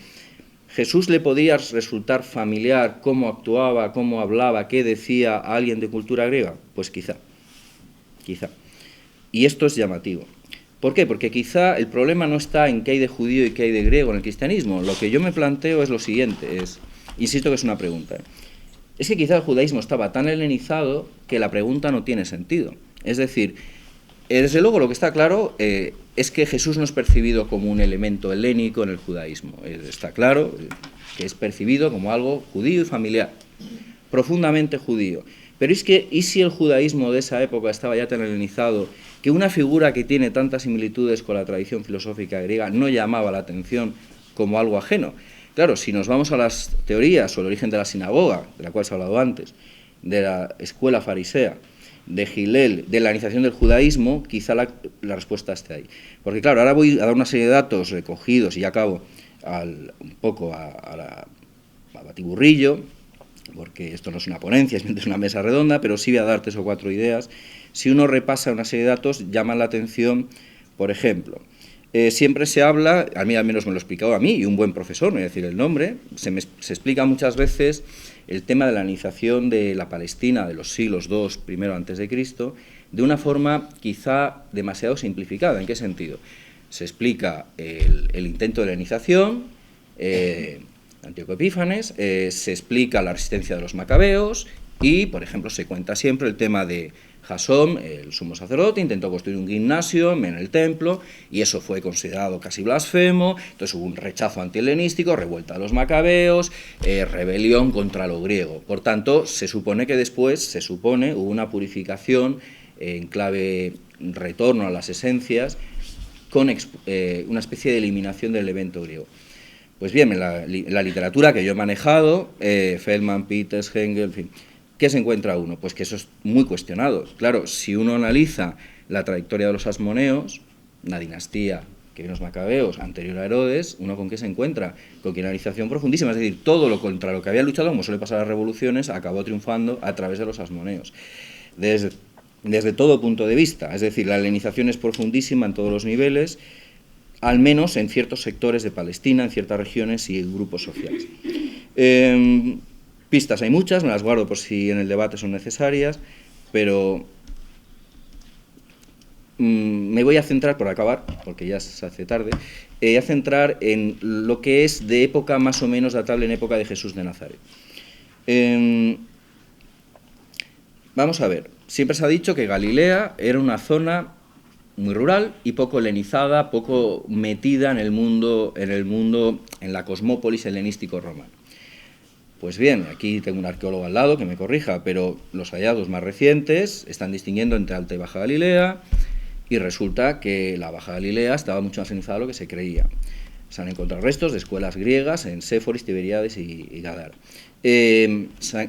¿Jesús le podía resultar familiar cómo actuaba, cómo hablaba, qué decía a alguien de cultura griega? Pues quizá. Y esto es llamativo. ¿Por qué? Porque quizá el problema no está en qué hay de judío y qué hay de griego en el cristianismo. Lo que yo me planteo es lo siguiente, insisto que es una pregunta, es que quizá el judaísmo estaba tan helenizado que la pregunta no tiene sentido. Es decir, desde luego lo que está claro es que Jesús no es percibido como un elemento helénico en el judaísmo. Está claro que es percibido como algo judío y familiar, profundamente judío. Pero es que, ¿y si el judaísmo de esa época estaba ya tan helenizado que una figura que tiene tantas similitudes con la tradición filosófica griega no llamaba la atención como algo ajeno? Claro, si nos vamos a las teorías o el origen de la sinagoga, de la cual se ha hablado antes, de la escuela farisea, de Gilel, de la iniciación del judaísmo, quizá la respuesta esté ahí. Porque claro, ahora voy a dar una serie de datos recogidos, y ya acabo, un poco a batiburrillo, porque esto no es una ponencia, es una mesa redonda, pero sí voy a dar 3 o 4 ideas. Si uno repasa una serie de datos, llaman la atención, por ejemplo, siempre se habla, a mí al menos me lo he explicado a mí, y un buen profesor, no voy a decir el nombre, se explica muchas veces el tema de la helenización de la Palestina de los siglos II, primero antes de Cristo, de una forma quizá demasiado simplificada. ¿En qué sentido? Se explica el intento de helenización, Antíoco Epífanes, se explica la resistencia de los macabeos y, por ejemplo, se cuenta siempre el tema de Jasón, el sumo sacerdote, intentó construir un gimnasio en el templo y eso fue considerado casi blasfemo, entonces hubo un rechazo antihelenístico, revuelta de los macabeos, rebelión contra lo griego. Por tanto, se supone que después, hubo una purificación en clave retorno a las esencias con una especie de eliminación del elemento griego. Pues bien, en la literatura que yo he manejado, Feldman, Peters, Hengel, en fin, ¿qué se encuentra uno? Pues que eso es muy cuestionado. Claro, si uno analiza la trayectoria de los asmoneos, una dinastía que viene los macabeos, anterior a Herodes, ¿uno con qué se encuentra? Con que una iniciación profundísima, es decir, todo lo contra lo que había luchado, como suele pasar a las revoluciones, acabó triunfando a través de los asmoneos. Desde todo punto de vista, es decir, la helenización es profundísima en todos los niveles, al menos en ciertos sectores de Palestina, en ciertas regiones y grupos sociales. Pistas hay muchas, me las guardo por si en el debate son necesarias, pero me voy a centrar, por acabar, porque ya se hace tarde, a centrar en lo que es de época más o menos datable en época de Jesús de Nazaret. Vamos a ver, siempre se ha dicho que Galilea era una zona muy rural y poco helenizada, poco metida en el mundo, en la cosmópolis helenístico romano. Pues bien, aquí tengo un arqueólogo al lado que me corrija, pero los hallazgos más recientes están distinguiendo entre Alta y Baja Galilea y resulta que la Baja Galilea estaba mucho más helenizada de lo que se creía. Se han encontrado restos de escuelas griegas en Séforis, Tiberíades y Gadara.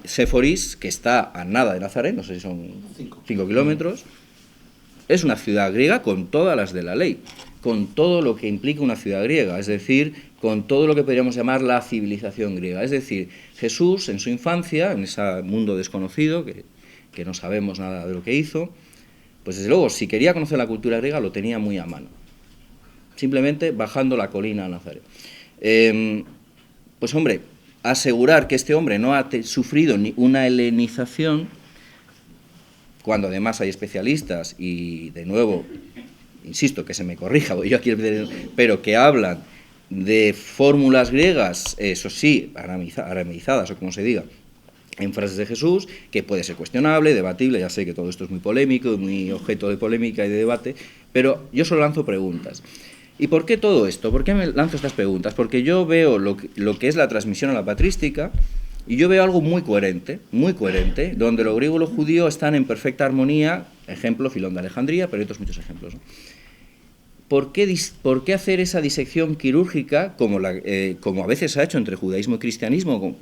Séforis, que está a nada de Nazaret, no sé si son 5 kilómetros, es una ciudad griega con todas las de la ley, con todo lo que implica una ciudad griega, es decir, con todo lo que podríamos llamar la civilización griega. Es decir, Jesús en su infancia, en ese mundo desconocido, que no sabemos nada de lo que hizo, pues desde luego, si quería conocer la cultura griega, lo tenía muy a mano, simplemente bajando la colina a Nazaret. Pues hombre, asegurar que este hombre no ha sufrido ni una helenización, cuando además hay especialistas, y de nuevo, insisto, que se me corrija, yo aquí, pero que hablan de fórmulas griegas, eso sí, arameizadas o como se diga, en frases de Jesús, que puede ser cuestionable, debatible, ya sé que todo esto es muy polémico, muy objeto de polémica y de debate, pero yo solo lanzo preguntas. ¿Y por qué todo esto? ¿Por qué me lanzo estas preguntas? Porque yo veo lo que es la transmisión a la patrística y yo veo algo muy coherente, donde lo griego y lo judío están en perfecta armonía, ejemplo, Filón de Alejandría, pero hay otros muchos ejemplos, ¿no? ¿Por qué hacer esa disección quirúrgica, como a veces se ha hecho entre judaísmo y cristianismo,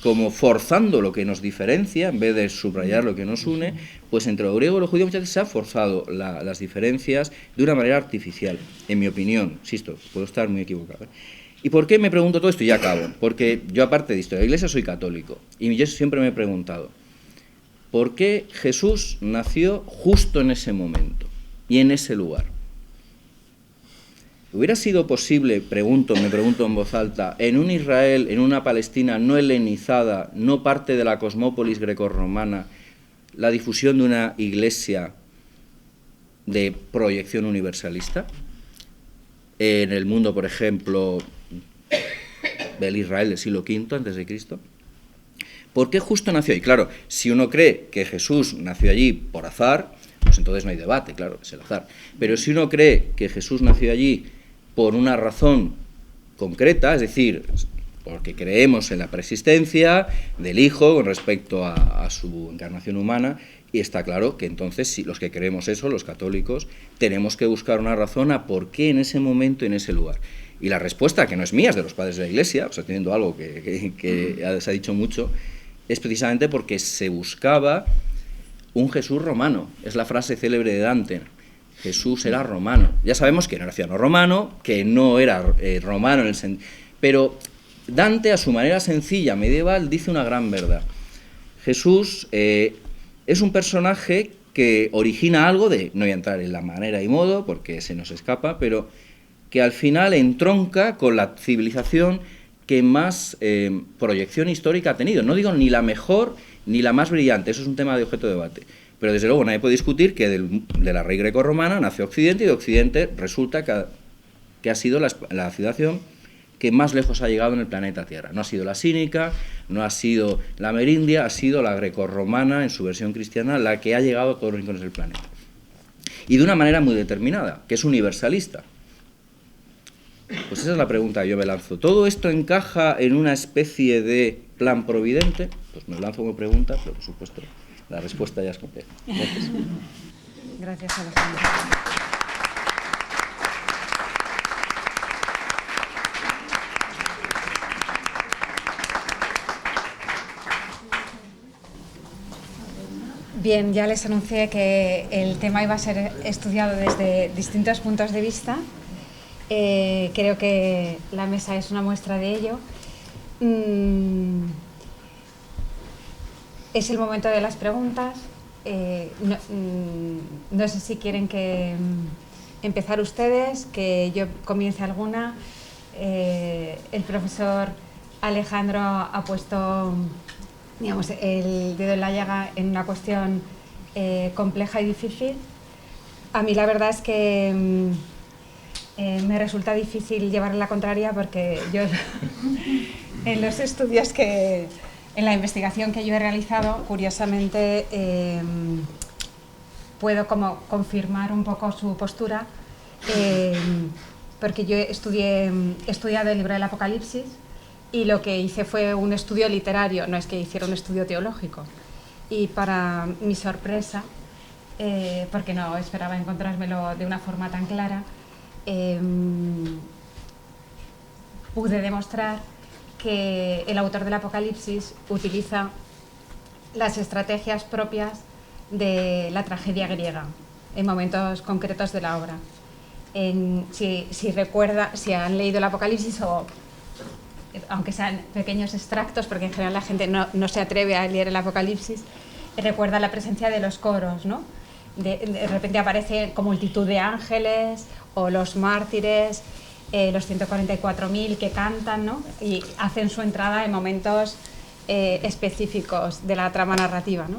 como forzando lo que nos diferencia, en vez de subrayar lo que nos une? Pues entre lo griego y lo judío muchas veces se han forzado las diferencias de una manera artificial, en mi opinión, insisto, puedo estar muy equivocado. ¿Y por qué me pregunto todo esto? Y ya acabo. Porque yo, aparte de historia de la Iglesia, soy católico. Y yo siempre me he preguntado, ¿por qué Jesús nació justo en ese momento y en ese lugar? ¿Hubiera sido posible, me pregunto en voz alta, en un Israel, en una Palestina no helenizada, no parte de la cosmópolis grecorromana, la difusión de una iglesia de proyección universalista? En el mundo, por ejemplo, del Israel del siglo V a.C. ¿Por qué justo nació ahí? Claro, si uno cree que Jesús nació allí por azar, pues entonces no hay debate, claro, es el azar. Pero si uno cree que Jesús nació allí por una razón concreta, es decir, porque creemos en la preexistencia del Hijo con respecto a su encarnación humana, y está claro que entonces, si los que creemos eso, los católicos, tenemos que buscar una razón a por qué en ese momento, en ese lugar. Y la respuesta, que no es mía, es de los padres de la Iglesia, o sea, teniendo algo que se ha dicho mucho, es precisamente porque se buscaba un Jesús romano. Es la frase célebre de Dante: Jesús era romano. Ya sabemos que no era ciudadano romano, que no era romano en el sentido... Pero Dante, a su manera sencilla, medieval, dice una gran verdad. Jesús es un personaje que origina algo de... No voy a entrar en la manera y modo, porque se nos escapa, pero que al final entronca con la civilización que más proyección histórica ha tenido. No digo ni la mejor ni la más brillante, eso es un tema de objeto de debate. Pero desde luego nadie puede discutir que de la raíz grecorromana nació Occidente, y de Occidente resulta que ha sido la civilización que más lejos ha llegado en el planeta Tierra. No ha sido la sínica, no ha sido la amerindia, ha sido la grecorromana en su versión cristiana la que ha llegado a todos los rincones del planeta. Y de una manera muy determinada, que es universalista. Pues esa es la pregunta que yo me lanzo. ¿Todo esto encaja en una especie de plan providente? Pues me lanzo como pregunta, pero por supuesto la respuesta ya es completa. Gracias. Gracias, Alejandro. Bien, ya les anuncié que el tema iba a ser estudiado desde distintos puntos de vista. Creo que la mesa es una muestra de ello. Es el momento de las preguntas. No sé si quieren que empezar ustedes, que yo comience alguna. El profesor Alejandro ha puesto, digamos, el dedo en la llaga en una cuestión compleja y difícil. A mí la verdad es que me resulta difícil llevar la contraria, porque yo en los estudios en la investigación que yo he realizado, curiosamente puedo como confirmar un poco su postura, porque yo he estudiado el libro del Apocalipsis, y lo que hice fue un estudio literario, no es que hiciera un estudio teológico. Y para mi sorpresa, porque no esperaba encontrármelo de una forma tan clara, pude demostrar que el autor del Apocalipsis utiliza las estrategias propias de la tragedia griega en momentos concretos de la obra. Si han leído el Apocalipsis, o aunque sean pequeños extractos, porque en general la gente no se atreve a leer el Apocalipsis, recuerda la presencia de los coros, ¿no? De repente aparece con multitud de ángeles, o los mártires, los 144.000 que cantan, ¿no? Y hacen su entrada en momentos específicos de la trama narrativa, ¿no?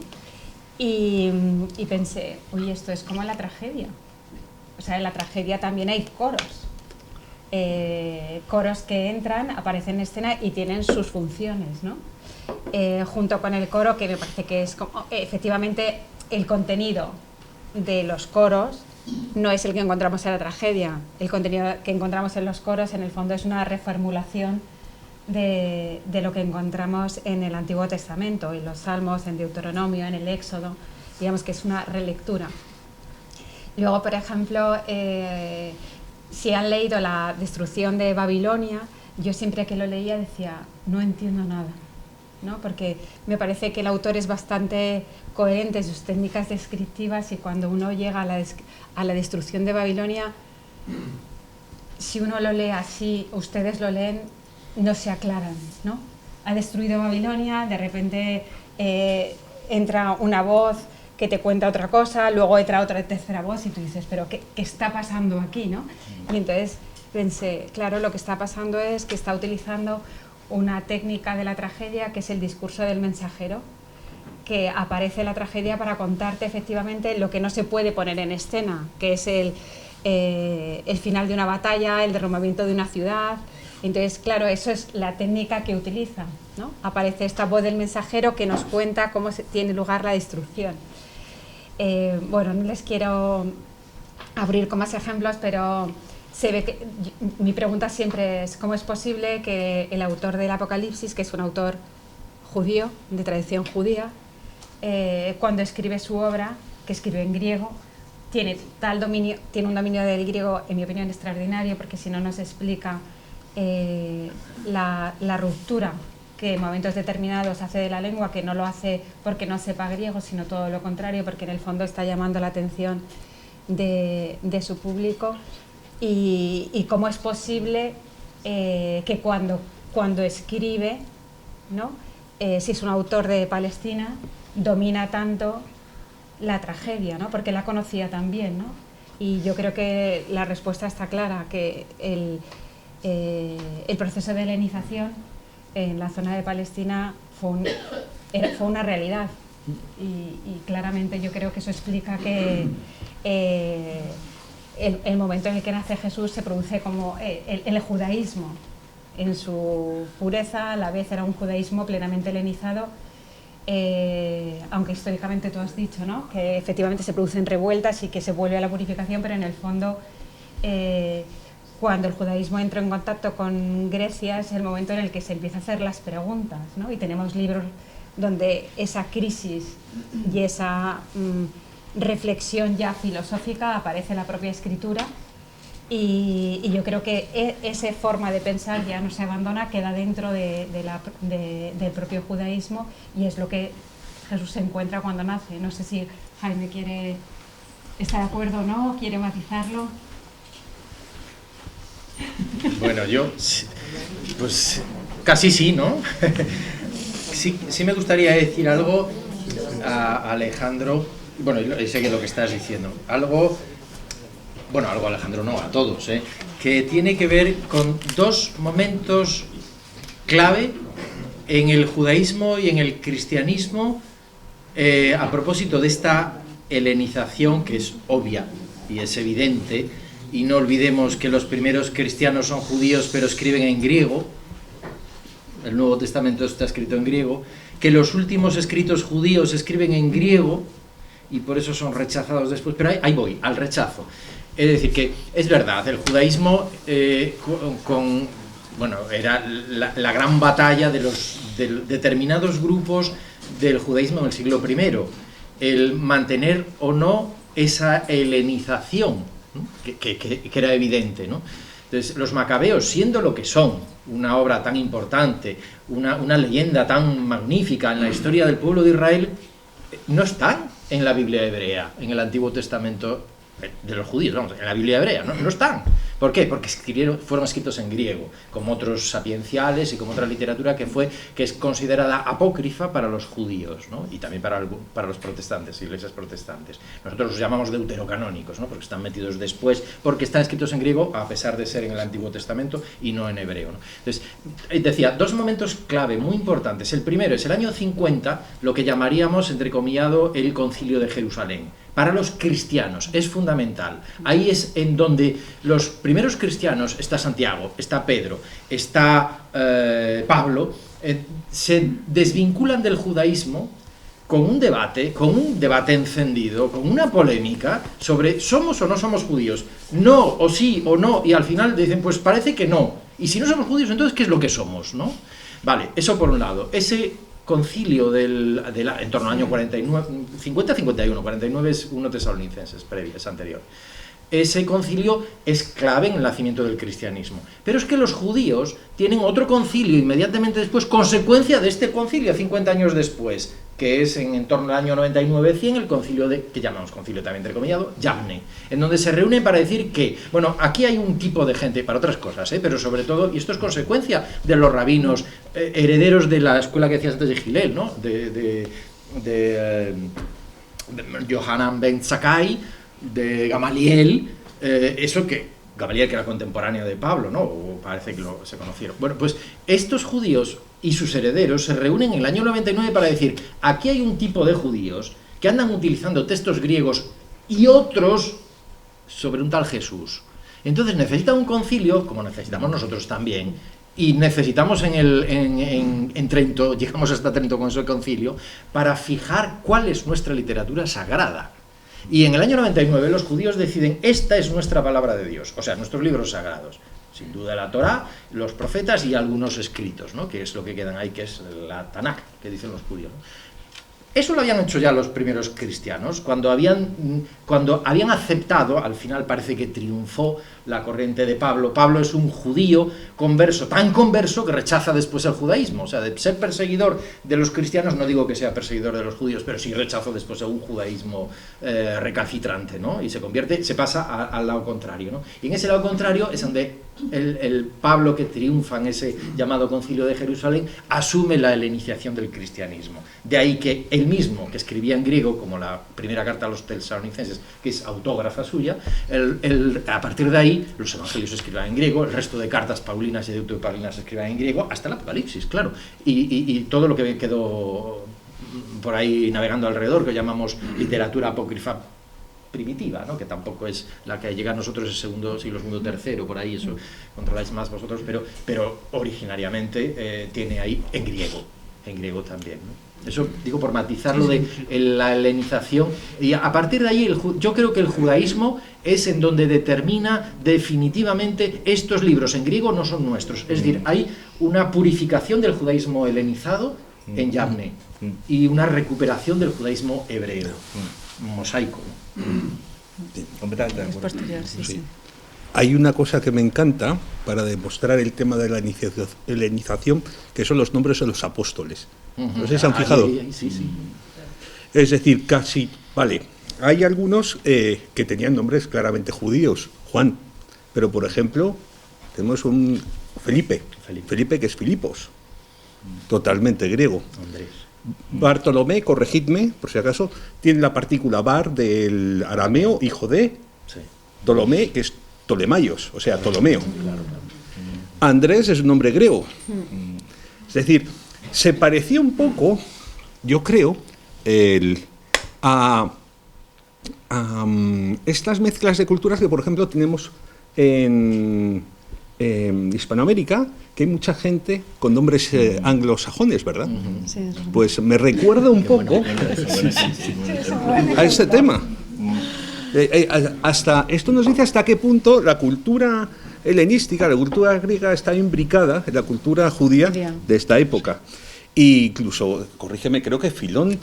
Y pensé, oye, esto es como en la tragedia. O sea, en la tragedia también hay coros. Coros que entran, aparecen en escena y tienen sus funciones, ¿no? Junto con el coro, que me parece que es como, efectivamente, el contenido de los coros no es el que encontramos en la tragedia. El contenido que encontramos en los coros, en el fondo, es una reformulación de lo que encontramos en el Antiguo Testamento, en los Salmos, en Deuteronomio, en el Éxodo. Digamos que es una relectura. Luego, por ejemplo, si han leído La destrucción de Babilonia, yo siempre que lo leía decía, no entiendo nada, ¿no? Porque me parece que el autor es bastante coherente en sus técnicas descriptivas, y cuando uno llega a la destrucción de Babilonia, si uno lo lee así, ustedes lo leen, no se aclaran, ¿no? Ha destruido Babilonia, de repente entra una voz que te cuenta otra cosa, luego entra otra tercera voz y tú dices, pero ¿qué está pasando aquí, no? Y entonces pensé, claro, lo que está pasando es que está utilizando una técnica de la tragedia que es el discurso del mensajero, que aparece en la tragedia para contarte efectivamente lo que no se puede poner en escena, que es el final de una batalla, el derrumbamiento de una ciudad. Entonces, claro, eso es la técnica que utiliza, ¿no? Aparece esta voz del mensajero que nos cuenta cómo tiene lugar la destrucción. Bueno, no les quiero abrir con más ejemplos, pero se ve que mi pregunta siempre es ¿cómo es posible que el autor del Apocalipsis, que es un autor judío, de tradición judía, cuando escribe su obra, que escribe en griego, tiene un dominio del griego, en mi opinión, extraordinario, porque si no nos explica la ruptura que en momentos determinados hace de la lengua, que no lo hace porque no sepa griego, sino todo lo contrario, porque en el fondo está llamando la atención de su público, y cómo es posible que cuando escribe, ¿no? Si es un autor de Palestina, domina tanto la tragedia, ¿no? Porque la conocía también, ¿no? Y yo creo que la respuesta está clara, que el proceso de helenización en la zona de Palestina fue una realidad, y claramente yo creo que eso explica que el momento en el que nace Jesús se produce como el judaísmo en su pureza, a la vez era un judaísmo plenamente helenizado, aunque históricamente tú has dicho, ¿no? Que efectivamente se producen revueltas y que se vuelve a la purificación, pero en el fondo cuando el judaísmo entra en contacto con Grecia es el momento en el que se empieza a hacer las preguntas, ¿no? Y tenemos libros donde esa crisis y esa reflexión ya filosófica aparece en la propia escritura, y yo creo que esa forma de pensar ya no se abandona, queda dentro del propio judaísmo, y es lo que Jesús se encuentra cuando nace. No sé si Jaime está de acuerdo o no, quiere matizarlo. Bueno, yo, pues casi sí, ¿no? Sí me gustaría decir algo a Alejandro, bueno, sé que lo que estás diciendo, algo Alejandro, no, a todos, que tiene que ver con dos momentos clave en el judaísmo y en el cristianismo, a propósito de esta helenización que es obvia y es evidente. Y no olvidemos que los primeros cristianos son judíos pero escriben en griego, el Nuevo Testamento está escrito en griego, que los últimos escritos judíos escriben en griego y por eso son rechazados después, pero ahí voy, al rechazo. Es decir, que es verdad, el judaísmo era la gran batalla de determinados grupos del judaísmo en el siglo I, el mantener o no esa helenización, ¿no? que era evidente, ¿no? Entonces, los macabeos, siendo lo que son, una obra tan importante, una leyenda tan magnífica en la historia del pueblo de Israel, no están en la Biblia hebrea, en el Antiguo Testamento de los judíos, vamos, en la Biblia hebrea, no están. ¿Por qué? Porque fueron escritos en griego, como otros sapienciales y como otra literatura que es considerada apócrifa para los judíos, ¿no? Y también para los protestantes, iglesias protestantes. Nosotros los llamamos deuterocanónicos, ¿no? Porque están metidos después, porque están escritos en griego a pesar de ser en el Antiguo Testamento y no en hebreo, ¿no? Entonces, decía, dos momentos clave muy importantes. El primero es el año 50, lo que llamaríamos, entrecomillado, el Concilio de Jerusalén. Para los cristianos es fundamental. Ahí es en donde los primeros cristianos, está Santiago, está Pedro, está Pablo, se desvinculan del judaísmo con un debate encendido, con una polémica sobre ¿somos o no somos judíos? No, o sí, o no, y al final dicen, pues parece que no. Y si no somos judíos, entonces ¿qué es lo que somos, no? Vale, eso por un lado. Ese concilio en torno al año 50-51, 49 es 1 Tesalonicenses, es anterior. Ese concilio es clave en el nacimiento del cristianismo. Pero es que los judíos tienen otro concilio inmediatamente después, consecuencia de este concilio, 50 años después, que es en torno al año 99-100 el concilio que llamamos concilio también entrecomillado, Yavne, en donde se reúnen para decir que, bueno, aquí hay un tipo de gente para otras cosas, pero sobre todo, y esto es consecuencia de los rabinos herederos de la escuela que decías antes de Gilel, ¿no? de Yohanan ben Zakkai, de Gamaliel, eso que Gamaliel, que era contemporáneo de Pablo, ¿no? O parece que se conocieron. Bueno, pues estos judíos y sus herederos se reúnen en el año 99 para decir, aquí hay un tipo de judíos que andan utilizando textos griegos y otros sobre un tal Jesús. Entonces necesita un concilio, como necesitamos nosotros también, y necesitamos en Trento, llegamos hasta Trento con ese concilio, para fijar cuál es nuestra literatura sagrada. Y en el año 99 los judíos deciden, esta es nuestra palabra de Dios, o sea, nuestros libros sagrados. Sin duda la Torá, los profetas y algunos escritos, ¿no? Que es lo que quedan ahí, que es la Tanakh, que dicen los judíos, ¿no? Eso lo habían hecho ya los primeros cristianos, cuando habían aceptado, al final parece que triunfó la corriente de Pablo. Pablo es un judío converso, tan converso que rechaza después el judaísmo. O sea, de ser perseguidor de los cristianos, no digo que sea perseguidor de los judíos, pero sí rechazó después un judaísmo recalcitrante, ¿no? Y se pasa al lado contrario, ¿no? Y en ese lado contrario es donde el Pablo, que triunfa en ese llamado concilio de Jerusalén, asume la helenización del cristianismo. De ahí que él mismo, que escribía en griego, como la primera carta a los tesalonicenses, que es autógrafa suya, a partir de ahí los evangelios se escriban en griego, el resto de cartas paulinas y deuteropaulinas se escriban en griego, hasta el Apocalipsis, claro, y todo lo que quedó por ahí navegando alrededor, que llamamos literatura apócrifa primitiva, ¿no? Que tampoco es la que llega a nosotros el segundo siglo, segundo, tercero, por ahí, eso controláis más vosotros, pero originariamente tiene ahí en griego también, ¿no? Eso digo por matizarlo de la helenización, y a partir de ahí yo creo que el judaísmo es en donde determina definitivamente estos libros en griego no son nuestros, es decir, hay una purificación del judaísmo helenizado en Yavne y una recuperación del judaísmo hebreo, mosaico, ¿no? Completamente de acuerdo. Es posterior, sí. Hay una cosa que me encanta para demostrar el tema de la helenización, que son los nombres de los apóstoles. No sé si se han fijado. Sí. Es decir, casi, vale, hay algunos que tenían nombres claramente judíos, Juan, pero por ejemplo, tenemos un Felipe, que es Filipos, totalmente griego. Andrés. Bartolomé, corregidme, por si acaso, tiene la partícula bar del arameo, hijo de Ptolomé, que es Ptolemaios, o sea, Ptolomeo. Andrés es un nombre griego. Es decir, se parecía un poco, yo creo, a estas mezclas de culturas que, por ejemplo, tenemos en Hispanoamérica, que hay mucha gente con nombres anglosajones, ¿verdad? Sí, pues me recuerda un poco a ese tema. Hasta esto nos dice hasta qué punto la cultura helenística, la cultura griega está imbricada en la cultura judía de esta época. E incluso, corrígeme, creo que Filón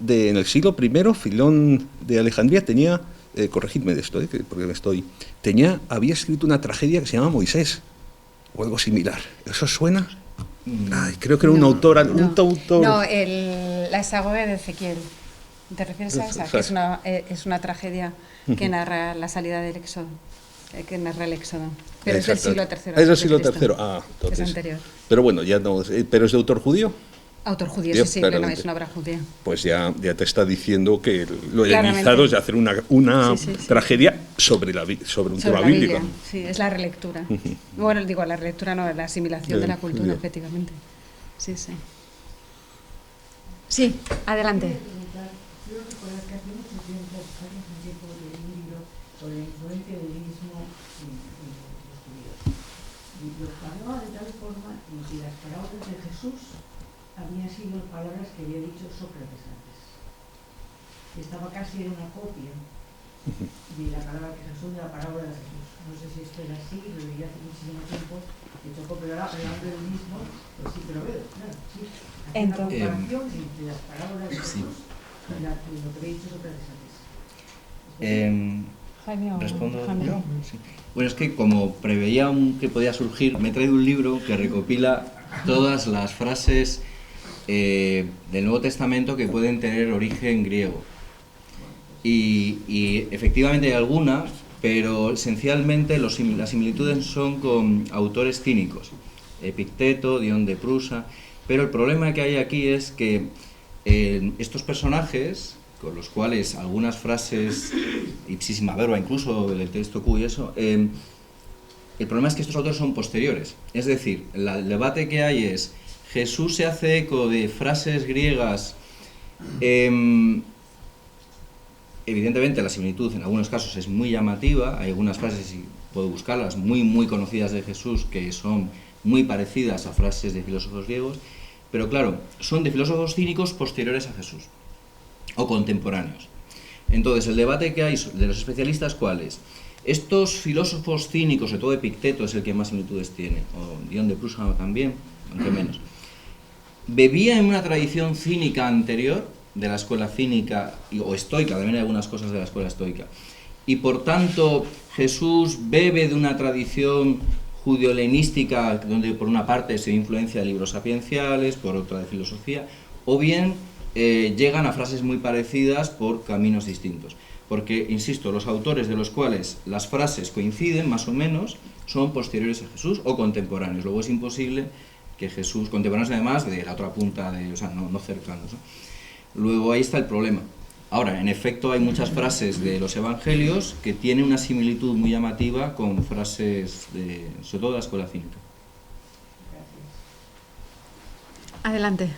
en el siglo I, Filón de Alejandría tenía, corregidme de esto, porque había escrito una tragedia que se llama Moisés, o algo similar. ¿Eso suena? Ay, creo que era un autor. No, la Esagoge de Ezequiel. ¿Te refieres a esa? Que es una tragedia que narra la salida del Éxodo, que narra el Éxodo. Pero es del siglo III. Es del siglo III, entonces. Es anterior. Pero bueno, ya no. ¿Pero es de autor judío? Autor judío, sí, no, es una obra judía. Pues ya te está diciendo que lo helenizado es de hacer una tragedia sobre un tema bíblico. Sí, es la relectura. Bueno, digo, la relectura no, la asimilación de la cultura, efectivamente. Sí. Sí, adelante. Quiero recordar que hace mucho tiempo leí un libro sobre la influencia del helenismo en los judíos. Y lo hablaba de tal forma como si las palabras de Jesús habían sido palabras que había dicho Sócrates antes. Estaba casi en una copia de la palabra que Jesús, de la palabra de Jesús. No sé si esto era así, lo leí hace muchísimo tiempo, me tocó, pero ahora hablando del mismo, pues sí que lo veo, claro, sí. Hay una comparación entre las palabras de Jesús y lo que había dicho Sócrates antes. ¿Respondo yo? Sí. Bueno, es que como preveía que podía surgir, me he traído un libro que recopila todas las frases del Nuevo Testamento que pueden tener origen griego. Y efectivamente hay algunas, pero esencialmente las similitudes son con autores cínicos, Epicteto, Dion de Prusa, pero el problema que hay aquí es que estos personajes, con los cuales algunas frases, ipsísima verba incluso, del texto Q y eso, el problema es que estos autores son posteriores, es decir, el debate que hay es, Jesús se hace eco de frases griegas, evidentemente la similitud en algunos casos es muy llamativa, hay algunas frases, y puedo buscarlas, muy conocidas de Jesús que son muy parecidas a frases de filósofos griegos, pero claro, son de filósofos cínicos posteriores a Jesús, o contemporáneos. Entonces, el debate que hay de los especialistas, ¿cuál es? Estos filósofos cínicos, sobre todo Epicteto es el que más similitudes tiene, o Dion de Prusa también, aunque menos, bebía en una tradición cínica anterior, de la escuela cínica, o estoica, también hay algunas cosas de la escuela estoica, y por tanto Jesús bebe de una tradición judeo-helenística, donde por una parte se influencia de libros sapienciales, por otra de filosofía, o bien llegan a frases muy parecidas por caminos distintos. Porque, insisto, los autores de los cuales las frases coinciden, más o menos, son posteriores a Jesús o contemporáneos. Luego es imposible que Jesús, contemporáneos además de la otra punta, o sea, no cercanos, ¿no? Luego ahí está el problema. Ahora, en efecto, hay muchas frases de los evangelios que tienen una similitud muy llamativa con frases, sobre todo de la escuela cínica. Adelante.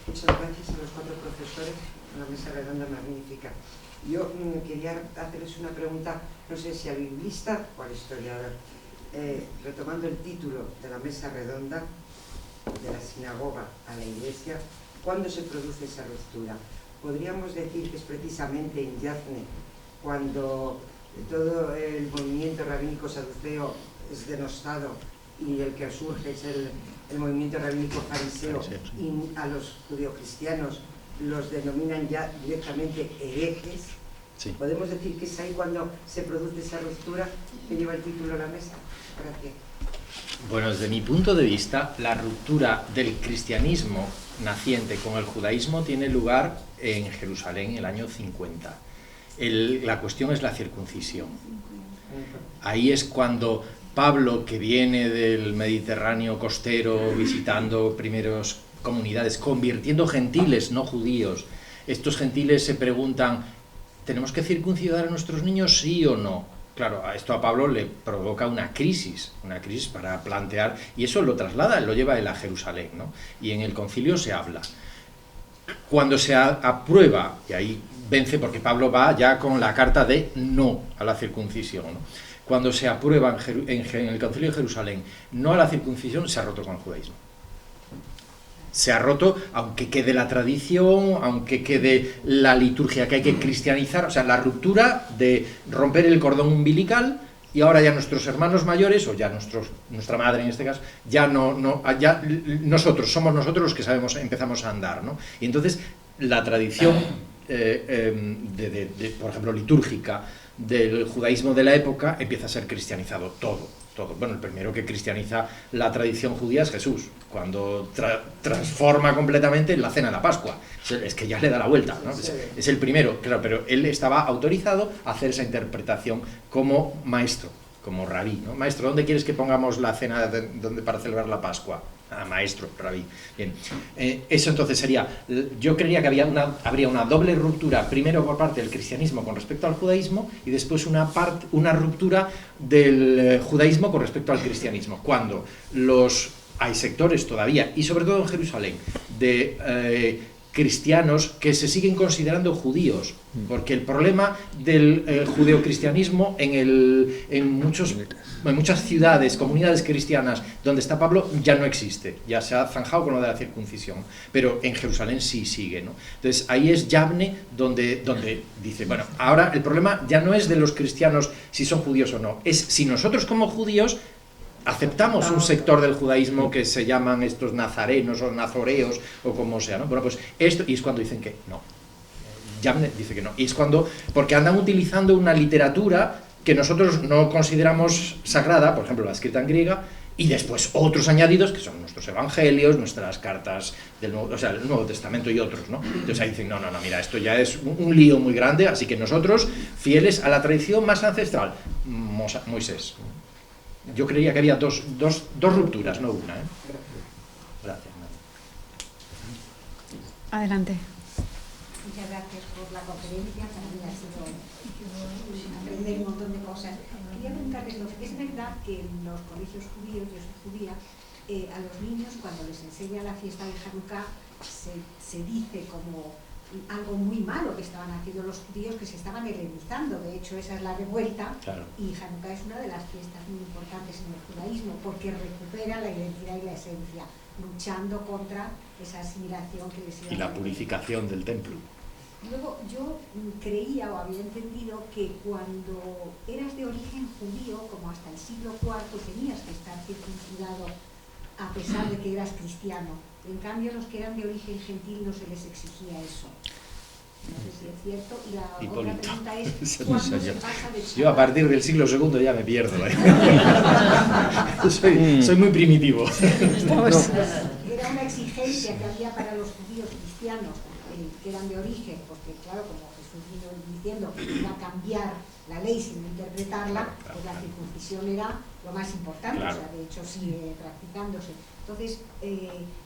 Muchas gracias a los 4 profesores, una mesa redonda magnífica. Yo quería hacerles una pregunta, no sé si al biblista o al historiador. Retomando el título de la mesa redonda, de la sinagoga a la iglesia, ¿cuándo se produce esa ruptura? Podríamos decir que es precisamente en Yavne, cuando todo el movimiento rabínico saduceo es denostado y el que surge es el movimiento rabínico fariseo, y a los judeocristianos los denominan ya directamente herejes. Sí. ¿Podemos decir que es ahí cuando se produce esa ruptura que lleva el título a la mesa? Gracias. Bueno, desde mi punto de vista, la ruptura del cristianismo naciente con el judaísmo tiene lugar en Jerusalén en el año 50. La cuestión es la circuncisión. Ahí es cuando Pablo, que viene del Mediterráneo costero, visitando primeros comunidades, convirtiendo gentiles, no judíos, estos gentiles se preguntan, ¿tenemos que circuncidar a nuestros niños, sí o no? Claro, esto a Pablo le provoca una crisis para plantear, y eso lo traslada, lo lleva él a Jerusalén, ¿no? Y en el concilio se habla. Cuando se aprueba, y ahí vence porque Pablo va ya con la carta de no a la circuncisión, ¿no? Cuando se aprueba en el concilio de Jerusalén no a la circuncisión, se ha roto con el judaísmo. Se ha roto, aunque quede la tradición, aunque quede la liturgia que hay que cristianizar, o sea, la ruptura de romper el cordón umbilical, y ahora ya nuestros hermanos mayores, o ya nuestra madre en este caso, ya somos nosotros los que empezamos a andar, ¿no? Y entonces la tradición, por ejemplo, litúrgica del judaísmo de la época empieza a ser cristianizado todo. Bueno, el primero que cristianiza la tradición judía es Jesús, cuando transforma completamente la cena de la Pascua. Es que ya le da la vuelta, ¿no? Es el primero, claro, pero él estaba autorizado a hacer esa interpretación como maestro, como rabí, ¿no? Maestro, ¿dónde quieres que pongamos la cena para celebrar la Pascua? Maestro, rabí. Bien. Eso entonces sería, yo creería que habría una doble ruptura, primero por parte del cristianismo con respecto al judaísmo, y después una ruptura del judaísmo con respecto al cristianismo, cuando hay sectores todavía, y sobre todo en Jerusalén, de cristianos que se siguen considerando judíos, porque el problema del judeocristianismo en muchas ciudades, comunidades cristianas donde está Pablo, ya no existe, ya se ha zanjado con lo de la circuncisión, pero en Jerusalén sí sigue, ¿no? Entonces ahí es Yavne donde dice, bueno, ahora el problema ya no es de los cristianos si son judíos o no, es si nosotros como judíos aceptamos un sector del judaísmo que se llaman estos nazarenos o nazoreos o como sea, ¿no? Bueno, pues esto, y es cuando dicen que no. Yavne dice que no. Y es porque andan utilizando una literatura que nosotros no consideramos sagrada, por ejemplo, la escrita en griega, Y después otros añadidos, que son nuestros evangelios, nuestras cartas del Nuevo, o sea, el Nuevo Testamento y otros, ¿no? Entonces ahí dicen, no, mira, esto ya es un lío muy grande, así que nosotros, fieles a la tradición más ancestral, Moisés. Yo creía que había dos rupturas, no una, ¿eh? Gracias. Adelante. Muchas gracias por la conferencia, para mí ha sido aprender un montón de cosas. Quería preguntarles, ¿es verdad que en los colegios judíos, yo soy judía, a los niños cuando les enseña la fiesta de Hanukkah se dice como algo muy malo que estaban haciendo los judíos, que se estaban helenizando? De hecho, esa es la revuelta, claro. Y Hanukkah es una de las fiestas muy importantes en el judaísmo porque recupera la identidad y la esencia, luchando contra esa asimilación que les iba y la purificación del templo. Luego, yo creía o había entendido que cuando eras de origen judío, como hasta el siglo IV, tenías que estar circuncidado a pesar de que eras cristiano. En cambio, los que eran de origen gentil no se les exigía eso. No sé si es cierto. Y la otra pregunta es, ¿cuándo se pasa de Shabbat? Yo a partir del siglo II ya me pierdo, soy muy primitivo. Era una exigencia que había para los judíos cristianos que eran de origen, porque claro, como Jesús vino diciendo que iba a cambiar la ley sin interpretarla, pues la circuncisión era lo más importante, claro. O sea, de hecho sigue practicándose. Entonces,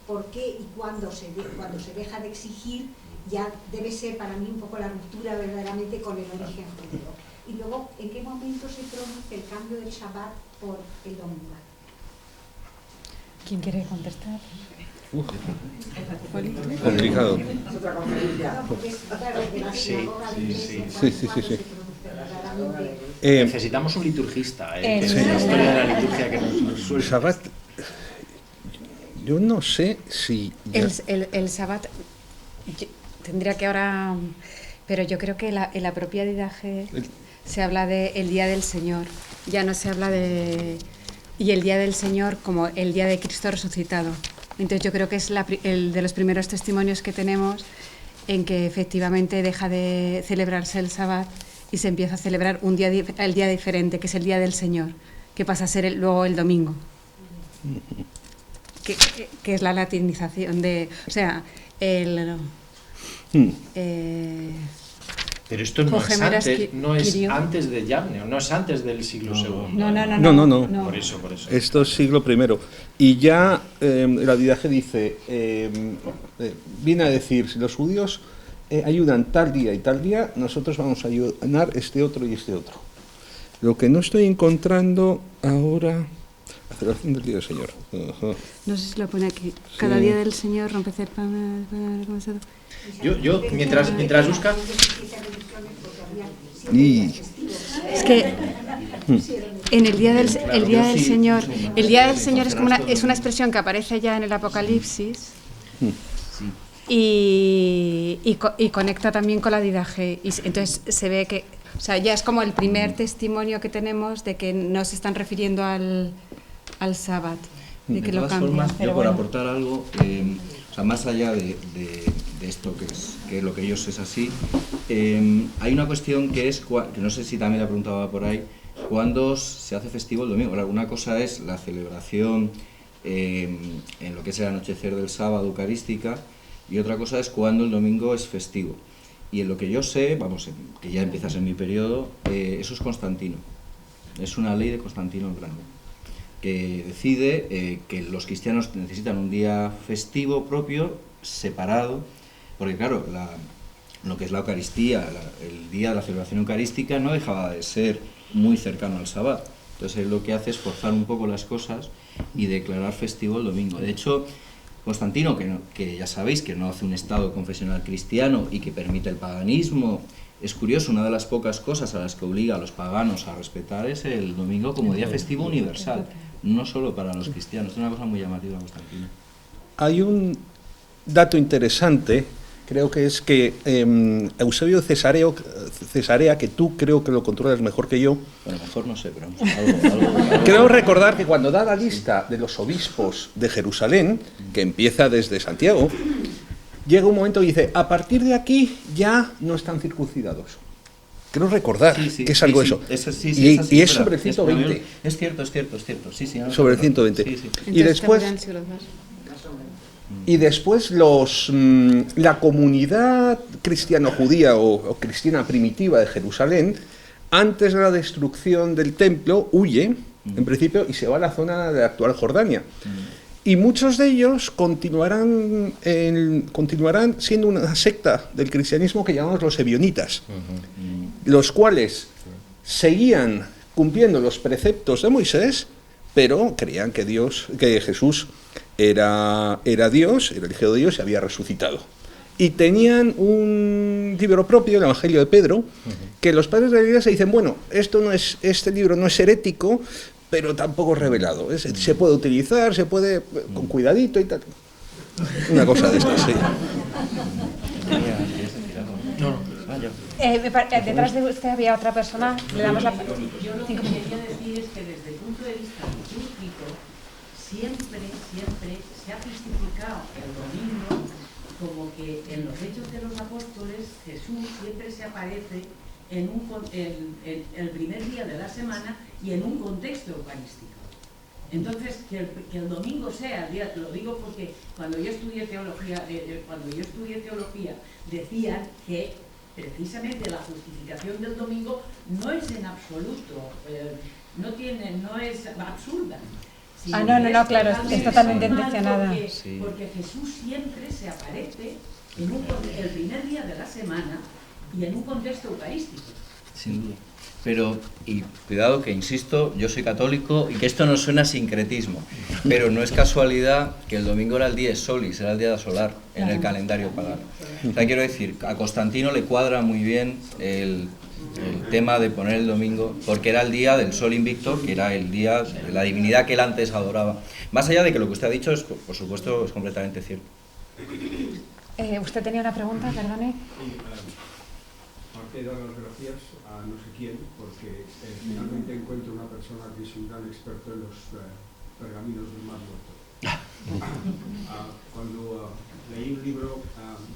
¿por qué y cuando se deja de exigir? Ya debe ser para mí un poco la ruptura verdaderamente con el origen judío. Y luego, ¿en qué momento se produce el cambio del Shabbat por el domingo? ¿Quién quiere contestar? Complicado. Sí. Necesitamos un liturgista, que es la historia de la liturgia que nos suele. El Shabbat, yo no sé si... Ya... El Shabbat, tendría que ahora... Pero yo creo que en la propia didaje se habla de el Día del Señor, ya no se habla de... Y el Día del Señor como el Día de Cristo resucitado. Entonces yo creo que es el de los primeros testimonios que tenemos en que efectivamente deja de celebrarse el Shabbat y se empieza a celebrar el día diferente, que es el Día del Señor, que pasa a ser luego el domingo. Que es la latinización de... O sea, pero esto no es antes de Yavne, no es antes del siglo II. No. Por eso. Esto es siglo I. Y ya la didaje dice, viene a decir, si los judíos ayudan tal día y tal día, nosotros vamos a ayudar este otro y este otro. Lo que no estoy encontrando ahora... La celebración del Día del Señor. Ajá. No sé si lo pone aquí. Cada día del Señor rompe el pan... Yo mientras busca... Es que en el Día del Señor... El Día del Señor es como es una expresión que aparece ya en el Apocalipsis y conecta también con la didaje. Y entonces se ve que... O sea, ya es como el primer testimonio que tenemos de que no se están refiriendo al Sabbat, de que lo cambian. De todas formas, yo por aportar algo, o sea, más allá de esto que lo que ellos es así, hay una cuestión que es, que no sé si también la preguntaba por ahí, ¿cuándo se hace festivo el domingo? Una cosa es la celebración en lo que es el anochecer del sábado eucarística y otra cosa es cuando el domingo es festivo. Y en lo que yo sé, que ya empiezas en mi periodo, eso es Constantino. Es una ley de Constantino el Grande, que decide que los cristianos necesitan un día festivo propio, separado, porque claro, lo que es la Eucaristía, el día de la celebración eucarística no dejaba de ser muy cercano al Sabbat. Entonces él lo que hace es forzar un poco las cosas y declarar festivo el domingo. De hecho, Constantino, que ya sabéis que no hace un Estado confesional cristiano y que permite el paganismo, es curioso, una de las pocas cosas a las que obliga a los paganos a respetar es el domingo como día festivo universal, no solo para los cristianos. Es una cosa muy llamativa, Constantino. Hay un dato interesante, creo que es que Eusebio Cesarea, que tú creo que lo controlas mejor que yo. Bueno, mejor no sé, pero algo creo recordar que cuando da la lista de los obispos de Jerusalén, que empieza desde Santiago, llega un momento y dice, a partir de aquí ya no están circuncidados. Creo recordar que es algo eso. Y es sobre el 120. Es cierto. Sí, sobre el 120. Sí. Y después la comunidad cristiano-judía o cristiana primitiva de Jerusalén, antes de la destrucción del templo, huye, en principio, y se va a la zona de la actual Jordania. Y muchos de ellos continuarán siendo una secta del cristianismo que llamamos los ebionitas, los cuales seguían cumpliendo los preceptos de Moisés, pero creían que Jesús era Dios, era el Hijo de Dios y había resucitado. Y tenían un libro propio, el Evangelio de Pedro, que los padres de la Iglesia dicen, bueno, este libro no es herético, pero tampoco es revelado. Se puede utilizar, se puede con cuidadito y tal. Una cosa de estas, sí. Detrás de usted había otra persona. Le damos la... Yo lo que quería decir es que desde el punto de vista litúrgico siempre se ha justificado el domingo como que en los Hechos de los Apóstoles Jesús siempre se aparece en el primer día de la semana y en un contexto eucarístico. Entonces, que el domingo sea el día, lo digo porque cuando yo estudié teología, decían que precisamente la justificación del domingo no es en absoluto, no es absurda. No, claro, es totalmente intencionada. Porque Jesús siempre se aparece en el primer día de la semana y en un contexto eucarístico. Sin duda. Pero, y cuidado que insisto, yo soy católico y que esto no suena a sincretismo, pero no es casualidad que el domingo era el día solis, era el día solar en el calendario pagano. O sea, quiero decir, a Constantino le cuadra muy bien el tema de poner el domingo, porque era el día del sol invicto, que era el día de la divinidad que él antes adoraba. Más allá de que lo que usted ha dicho, por supuesto, es completamente cierto. Usted tenía una pregunta, perdone. Quiero dar las gracias a no sé quién, porque finalmente encuentro una persona que es un gran experto en los pergaminos del Mar Muerto. Cuando leí un libro,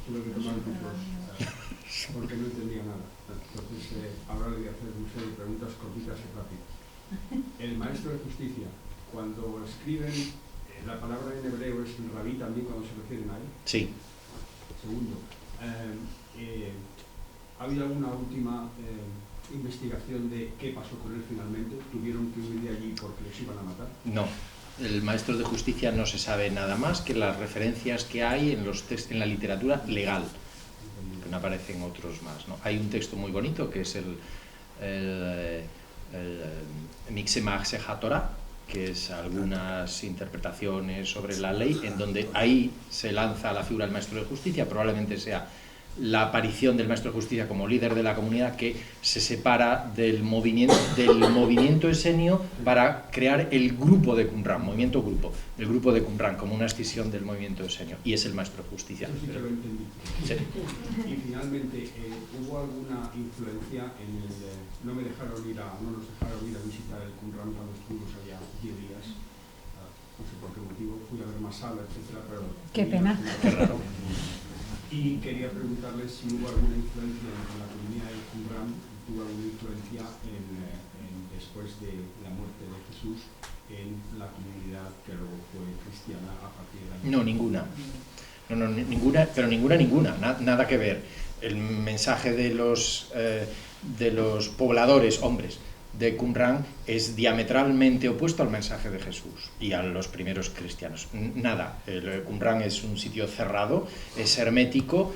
tuve que tomar cursos porque no entendía nada. Entonces, ahora le voy a hacer una serie de preguntas cortitas y rápidas. El maestro de justicia, cuando escriben, la palabra en hebreo es rabí también cuando se refieren a él. Sí. Segundo, ¿ha habido alguna última investigación de qué pasó con él finalmente? ¿Tuvieron que huir de allí porque les iban a matar? No. El maestro de justicia no se sabe nada más que las referencias que hay en la literatura legal, que no aparecen otros más, ¿no? Hay un texto muy bonito que es el Mixemach Seja Torah, que es algunas interpretaciones sobre la ley, en donde ahí se lanza la figura del maestro de justicia, probablemente sea la aparición del maestro de justicia como líder de la comunidad que se separa del movimiento esenio para crear el grupo de Qumran, el grupo de Qumran como una escisión del movimiento esenio, y es el maestro de justicia. Eso sí que lo entendí. Sí. Y finalmente, ¿hubo alguna influencia en el... no nos dejaron ir a visitar el Qumran cuando estuvimos allá 10 días? No sé por qué motivo, fui a ver Masala, etcétera, pero... Qué pena. Qué raro. Y quería preguntarles si hubo alguna influencia en la comunidad de Qumran, tuvo alguna influencia después de la muerte de Jesús en la comunidad que luego fue cristiana a partir de la... No, ninguna. No, ninguna. Nada que ver. El mensaje de los pobladores, hombres, de Qumran es diametralmente opuesto al mensaje de Jesús y a los primeros cristianos. Nada, Qumran es un sitio cerrado, es hermético.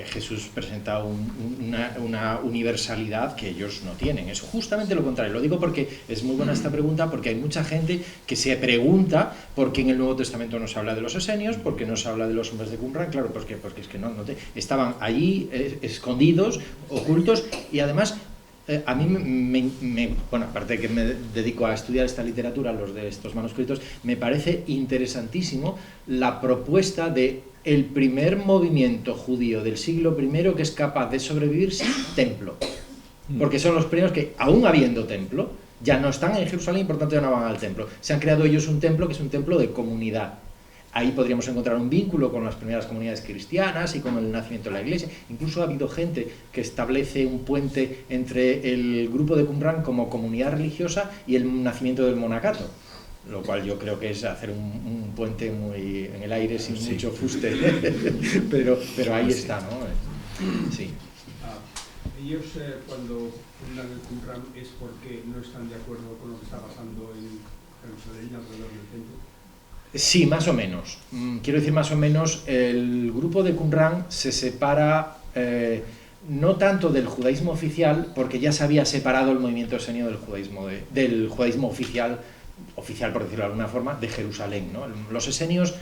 Jesús presenta una universalidad que ellos no tienen. Es justamente lo contrario. Lo digo porque es muy buena esta pregunta, porque hay mucha gente que se pregunta por qué en el Nuevo Testamento no se habla de los esenios, por qué no se habla de los hombres de Qumran. Claro, porque es que estaban allí escondidos, ocultos, y además a mí bueno, aparte de que me dedico a estudiar esta literatura, los de estos manuscritos, me parece interesantísimo la propuesta de el primer movimiento judío del siglo I que es capaz de sobrevivir sin templo, porque son los primeros que, aún habiendo templo, ya no están en Jerusalén y por tanto ya no van al templo. Se han creado ellos un templo que es un templo de comunidad. ahí podríamos encontrar un vínculo con las primeras comunidades cristianas y con el nacimiento de la Iglesia. Incluso ha habido gente que establece un puente entre el grupo de Qumran como comunidad religiosa y el nacimiento del monacato, lo cual yo creo que es hacer un puente muy en el aire sin mucho fuste, pero ahí está, ¿no? Sí. Ellos cuando fundan el Qumran es porque no están de acuerdo con lo que está pasando en Jerusalén alrededor del templo. Sí, más o menos. Quiero decir, más o menos, el grupo de Qumran se separa no tanto del judaísmo oficial, porque ya se había separado el movimiento esenio del judaísmo oficial por decirlo de alguna forma, de Jerusalén, ¿no? Los esenios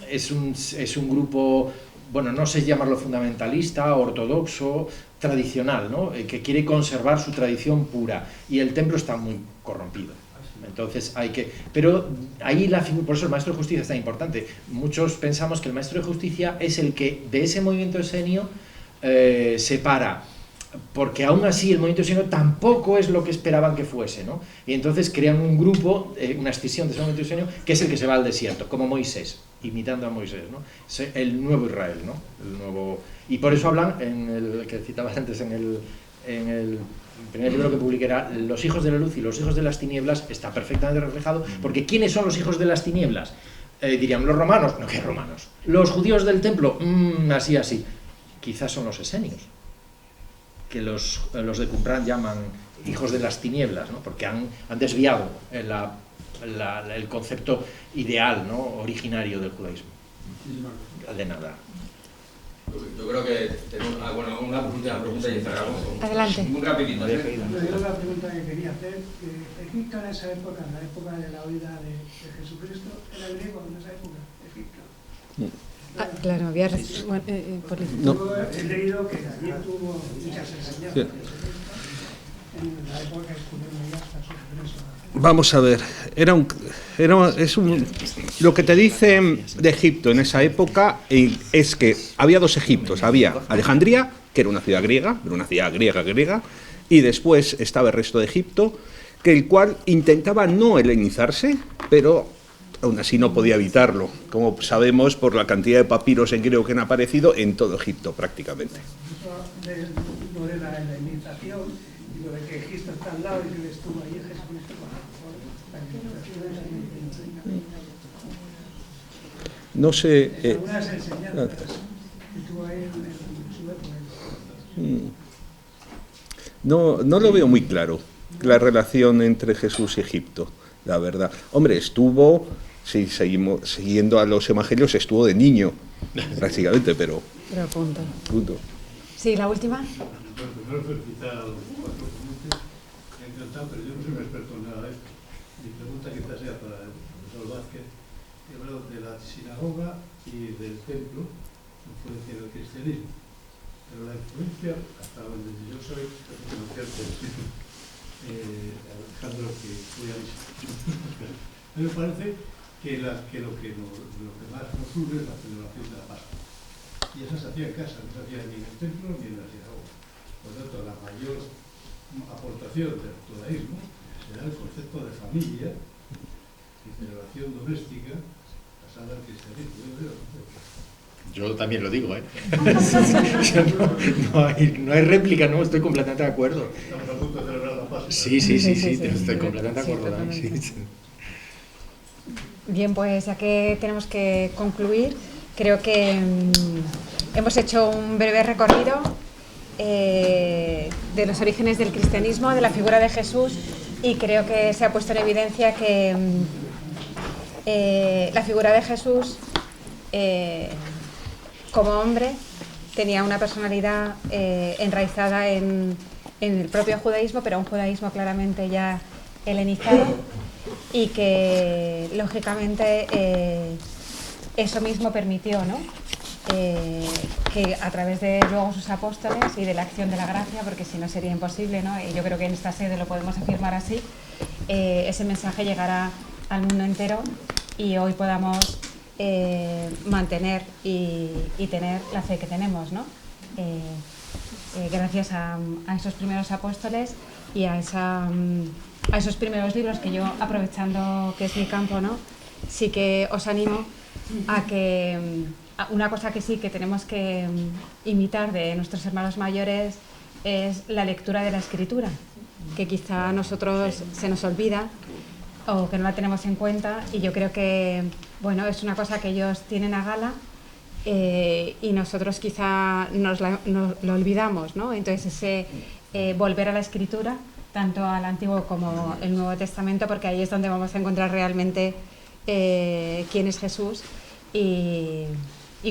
es un grupo, bueno, no sé llamarlo fundamentalista, ortodoxo, tradicional, ¿no? Que quiere conservar su tradición pura, y el templo está muy corrompido. Entonces hay que... Pero ahí por eso el maestro de justicia es tan importante. Muchos pensamos que el maestro de justicia es el que de ese movimiento esenio separa, porque aún así el movimiento esenio tampoco es lo que esperaban que fuese, ¿no? Y entonces crean un grupo, una escisión de ese movimiento esenio, que es el que se va al desierto, como Moisés, imitando a Moisés, ¿no? El nuevo Israel, ¿no? El nuevo... Y por eso hablan, en el que citabas antes, en el primer libro que publiqué, era Los hijos de la luz y los hijos de las tinieblas, está perfectamente reflejado, porque ¿quiénes son los hijos de las tinieblas? Dirían, los romanos. No, ¿qué romanos? Los judíos del templo, así. Quizás son los esenios, que los de Qumran llaman hijos de las tinieblas, ¿no? Porque han desviado el concepto ideal, ¿no? Originario del judaísmo. De nada. Yo creo que tenemos una última pregunta y cerramos. Adelante. Muy rapidito. Yo la pregunta que quería hacer, Egipto en esa época, en la época de la huida de Jesucristo, ¿era griego en esa época? Egipto. Claro, había... No. He leído que allí tuvo muchas enseñanzas. Sí. En la época que estuvieron allá hasta su regreso. Vamos a ver, lo que te dicen de Egipto en esa época es que había dos Egiptos. Había Alejandría, que era una ciudad griega, griega, y después estaba el resto de Egipto, que el cual intentaba no helenizarse, pero aún así no podía evitarlo, como sabemos por la cantidad de papiros en griego que han aparecido en todo Egipto prácticamente. Eso de la helenización y lo de que Egipto está al lado y que estuvo ahí Jesucristo, no sé. Algunas enseñanzas que tuvo ahí en su época. No lo veo muy claro, la relación entre Jesús y Egipto, la verdad. Hombre, estuvo, si seguimos siguiendo a los evangelios, estuvo de niño, prácticamente, pero punto. Sí, la última. Bueno, primero felicitar a los cuatro ponentes, me ha encantado, pero yo no soy un experto en nada de esto. Mi pregunta quizás sea para el profesor Vázquez, que habla de la sinagoga y del templo, influencia del cristianismo. Pero la influencia, hasta donde yo soy, es conocerte, Alejandro, que voy a decir. A mí me parece que lo que más nos une es la celebración de la Pascua. Y esa se hacía en casa, no se hacía ni en el templo ni en la sinagoga. Por lo tanto, la mayor aportación del judaísmo será el concepto de familia y celebración doméstica pasada al cristianismo. Yo también lo digo, ¿eh? No hay réplica, no, estoy completamente de acuerdo. Estamos a punto de celebrar la Pascua. Sí, estoy completamente de acuerdo. Sí. Bien, pues ya que tenemos que concluir, creo que hemos hecho un breve recorrido de los orígenes del cristianismo, de la figura de Jesús, y creo que se ha puesto en evidencia que la figura de Jesús como hombre tenía una personalidad enraizada en el propio judaísmo, pero un judaísmo claramente ya helenizado, y que lógicamente eso mismo permitió, ¿no? Que a través de luego sus apóstoles y de la acción de la gracia, porque si no sería imposible, ¿no? Y yo creo que en esta sede lo podemos afirmar así, ese mensaje llegará al mundo entero y hoy podamos mantener y tener la fe que tenemos, ¿no? Gracias a esos primeros apóstoles y a esos primeros libros que yo, aprovechando que es mi campo, ¿no? sí que os animo a que una cosa que sí que tenemos que imitar de nuestros hermanos mayores es la lectura de la escritura, que quizá a nosotros se nos olvida o que no la tenemos en cuenta, y yo creo que bueno, es una cosa que ellos tienen a gala y nosotros quizá lo olvidamos, ¿no? Entonces ese volver a la escritura, tanto al Antiguo como el Nuevo Testamento, porque ahí es donde vamos a encontrar realmente quién es Jesús y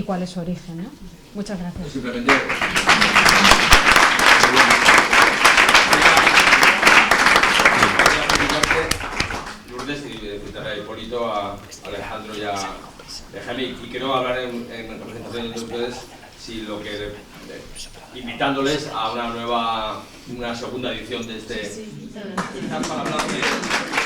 cuál es su origen, ¿no? Muchas gracias. Simplemente... Lourdes, y felicitar a Hipólito, a Alejandro y a Jaime, y quiero hablar en representación de ustedes, invitándoles a una segunda edición de este... Para hablar de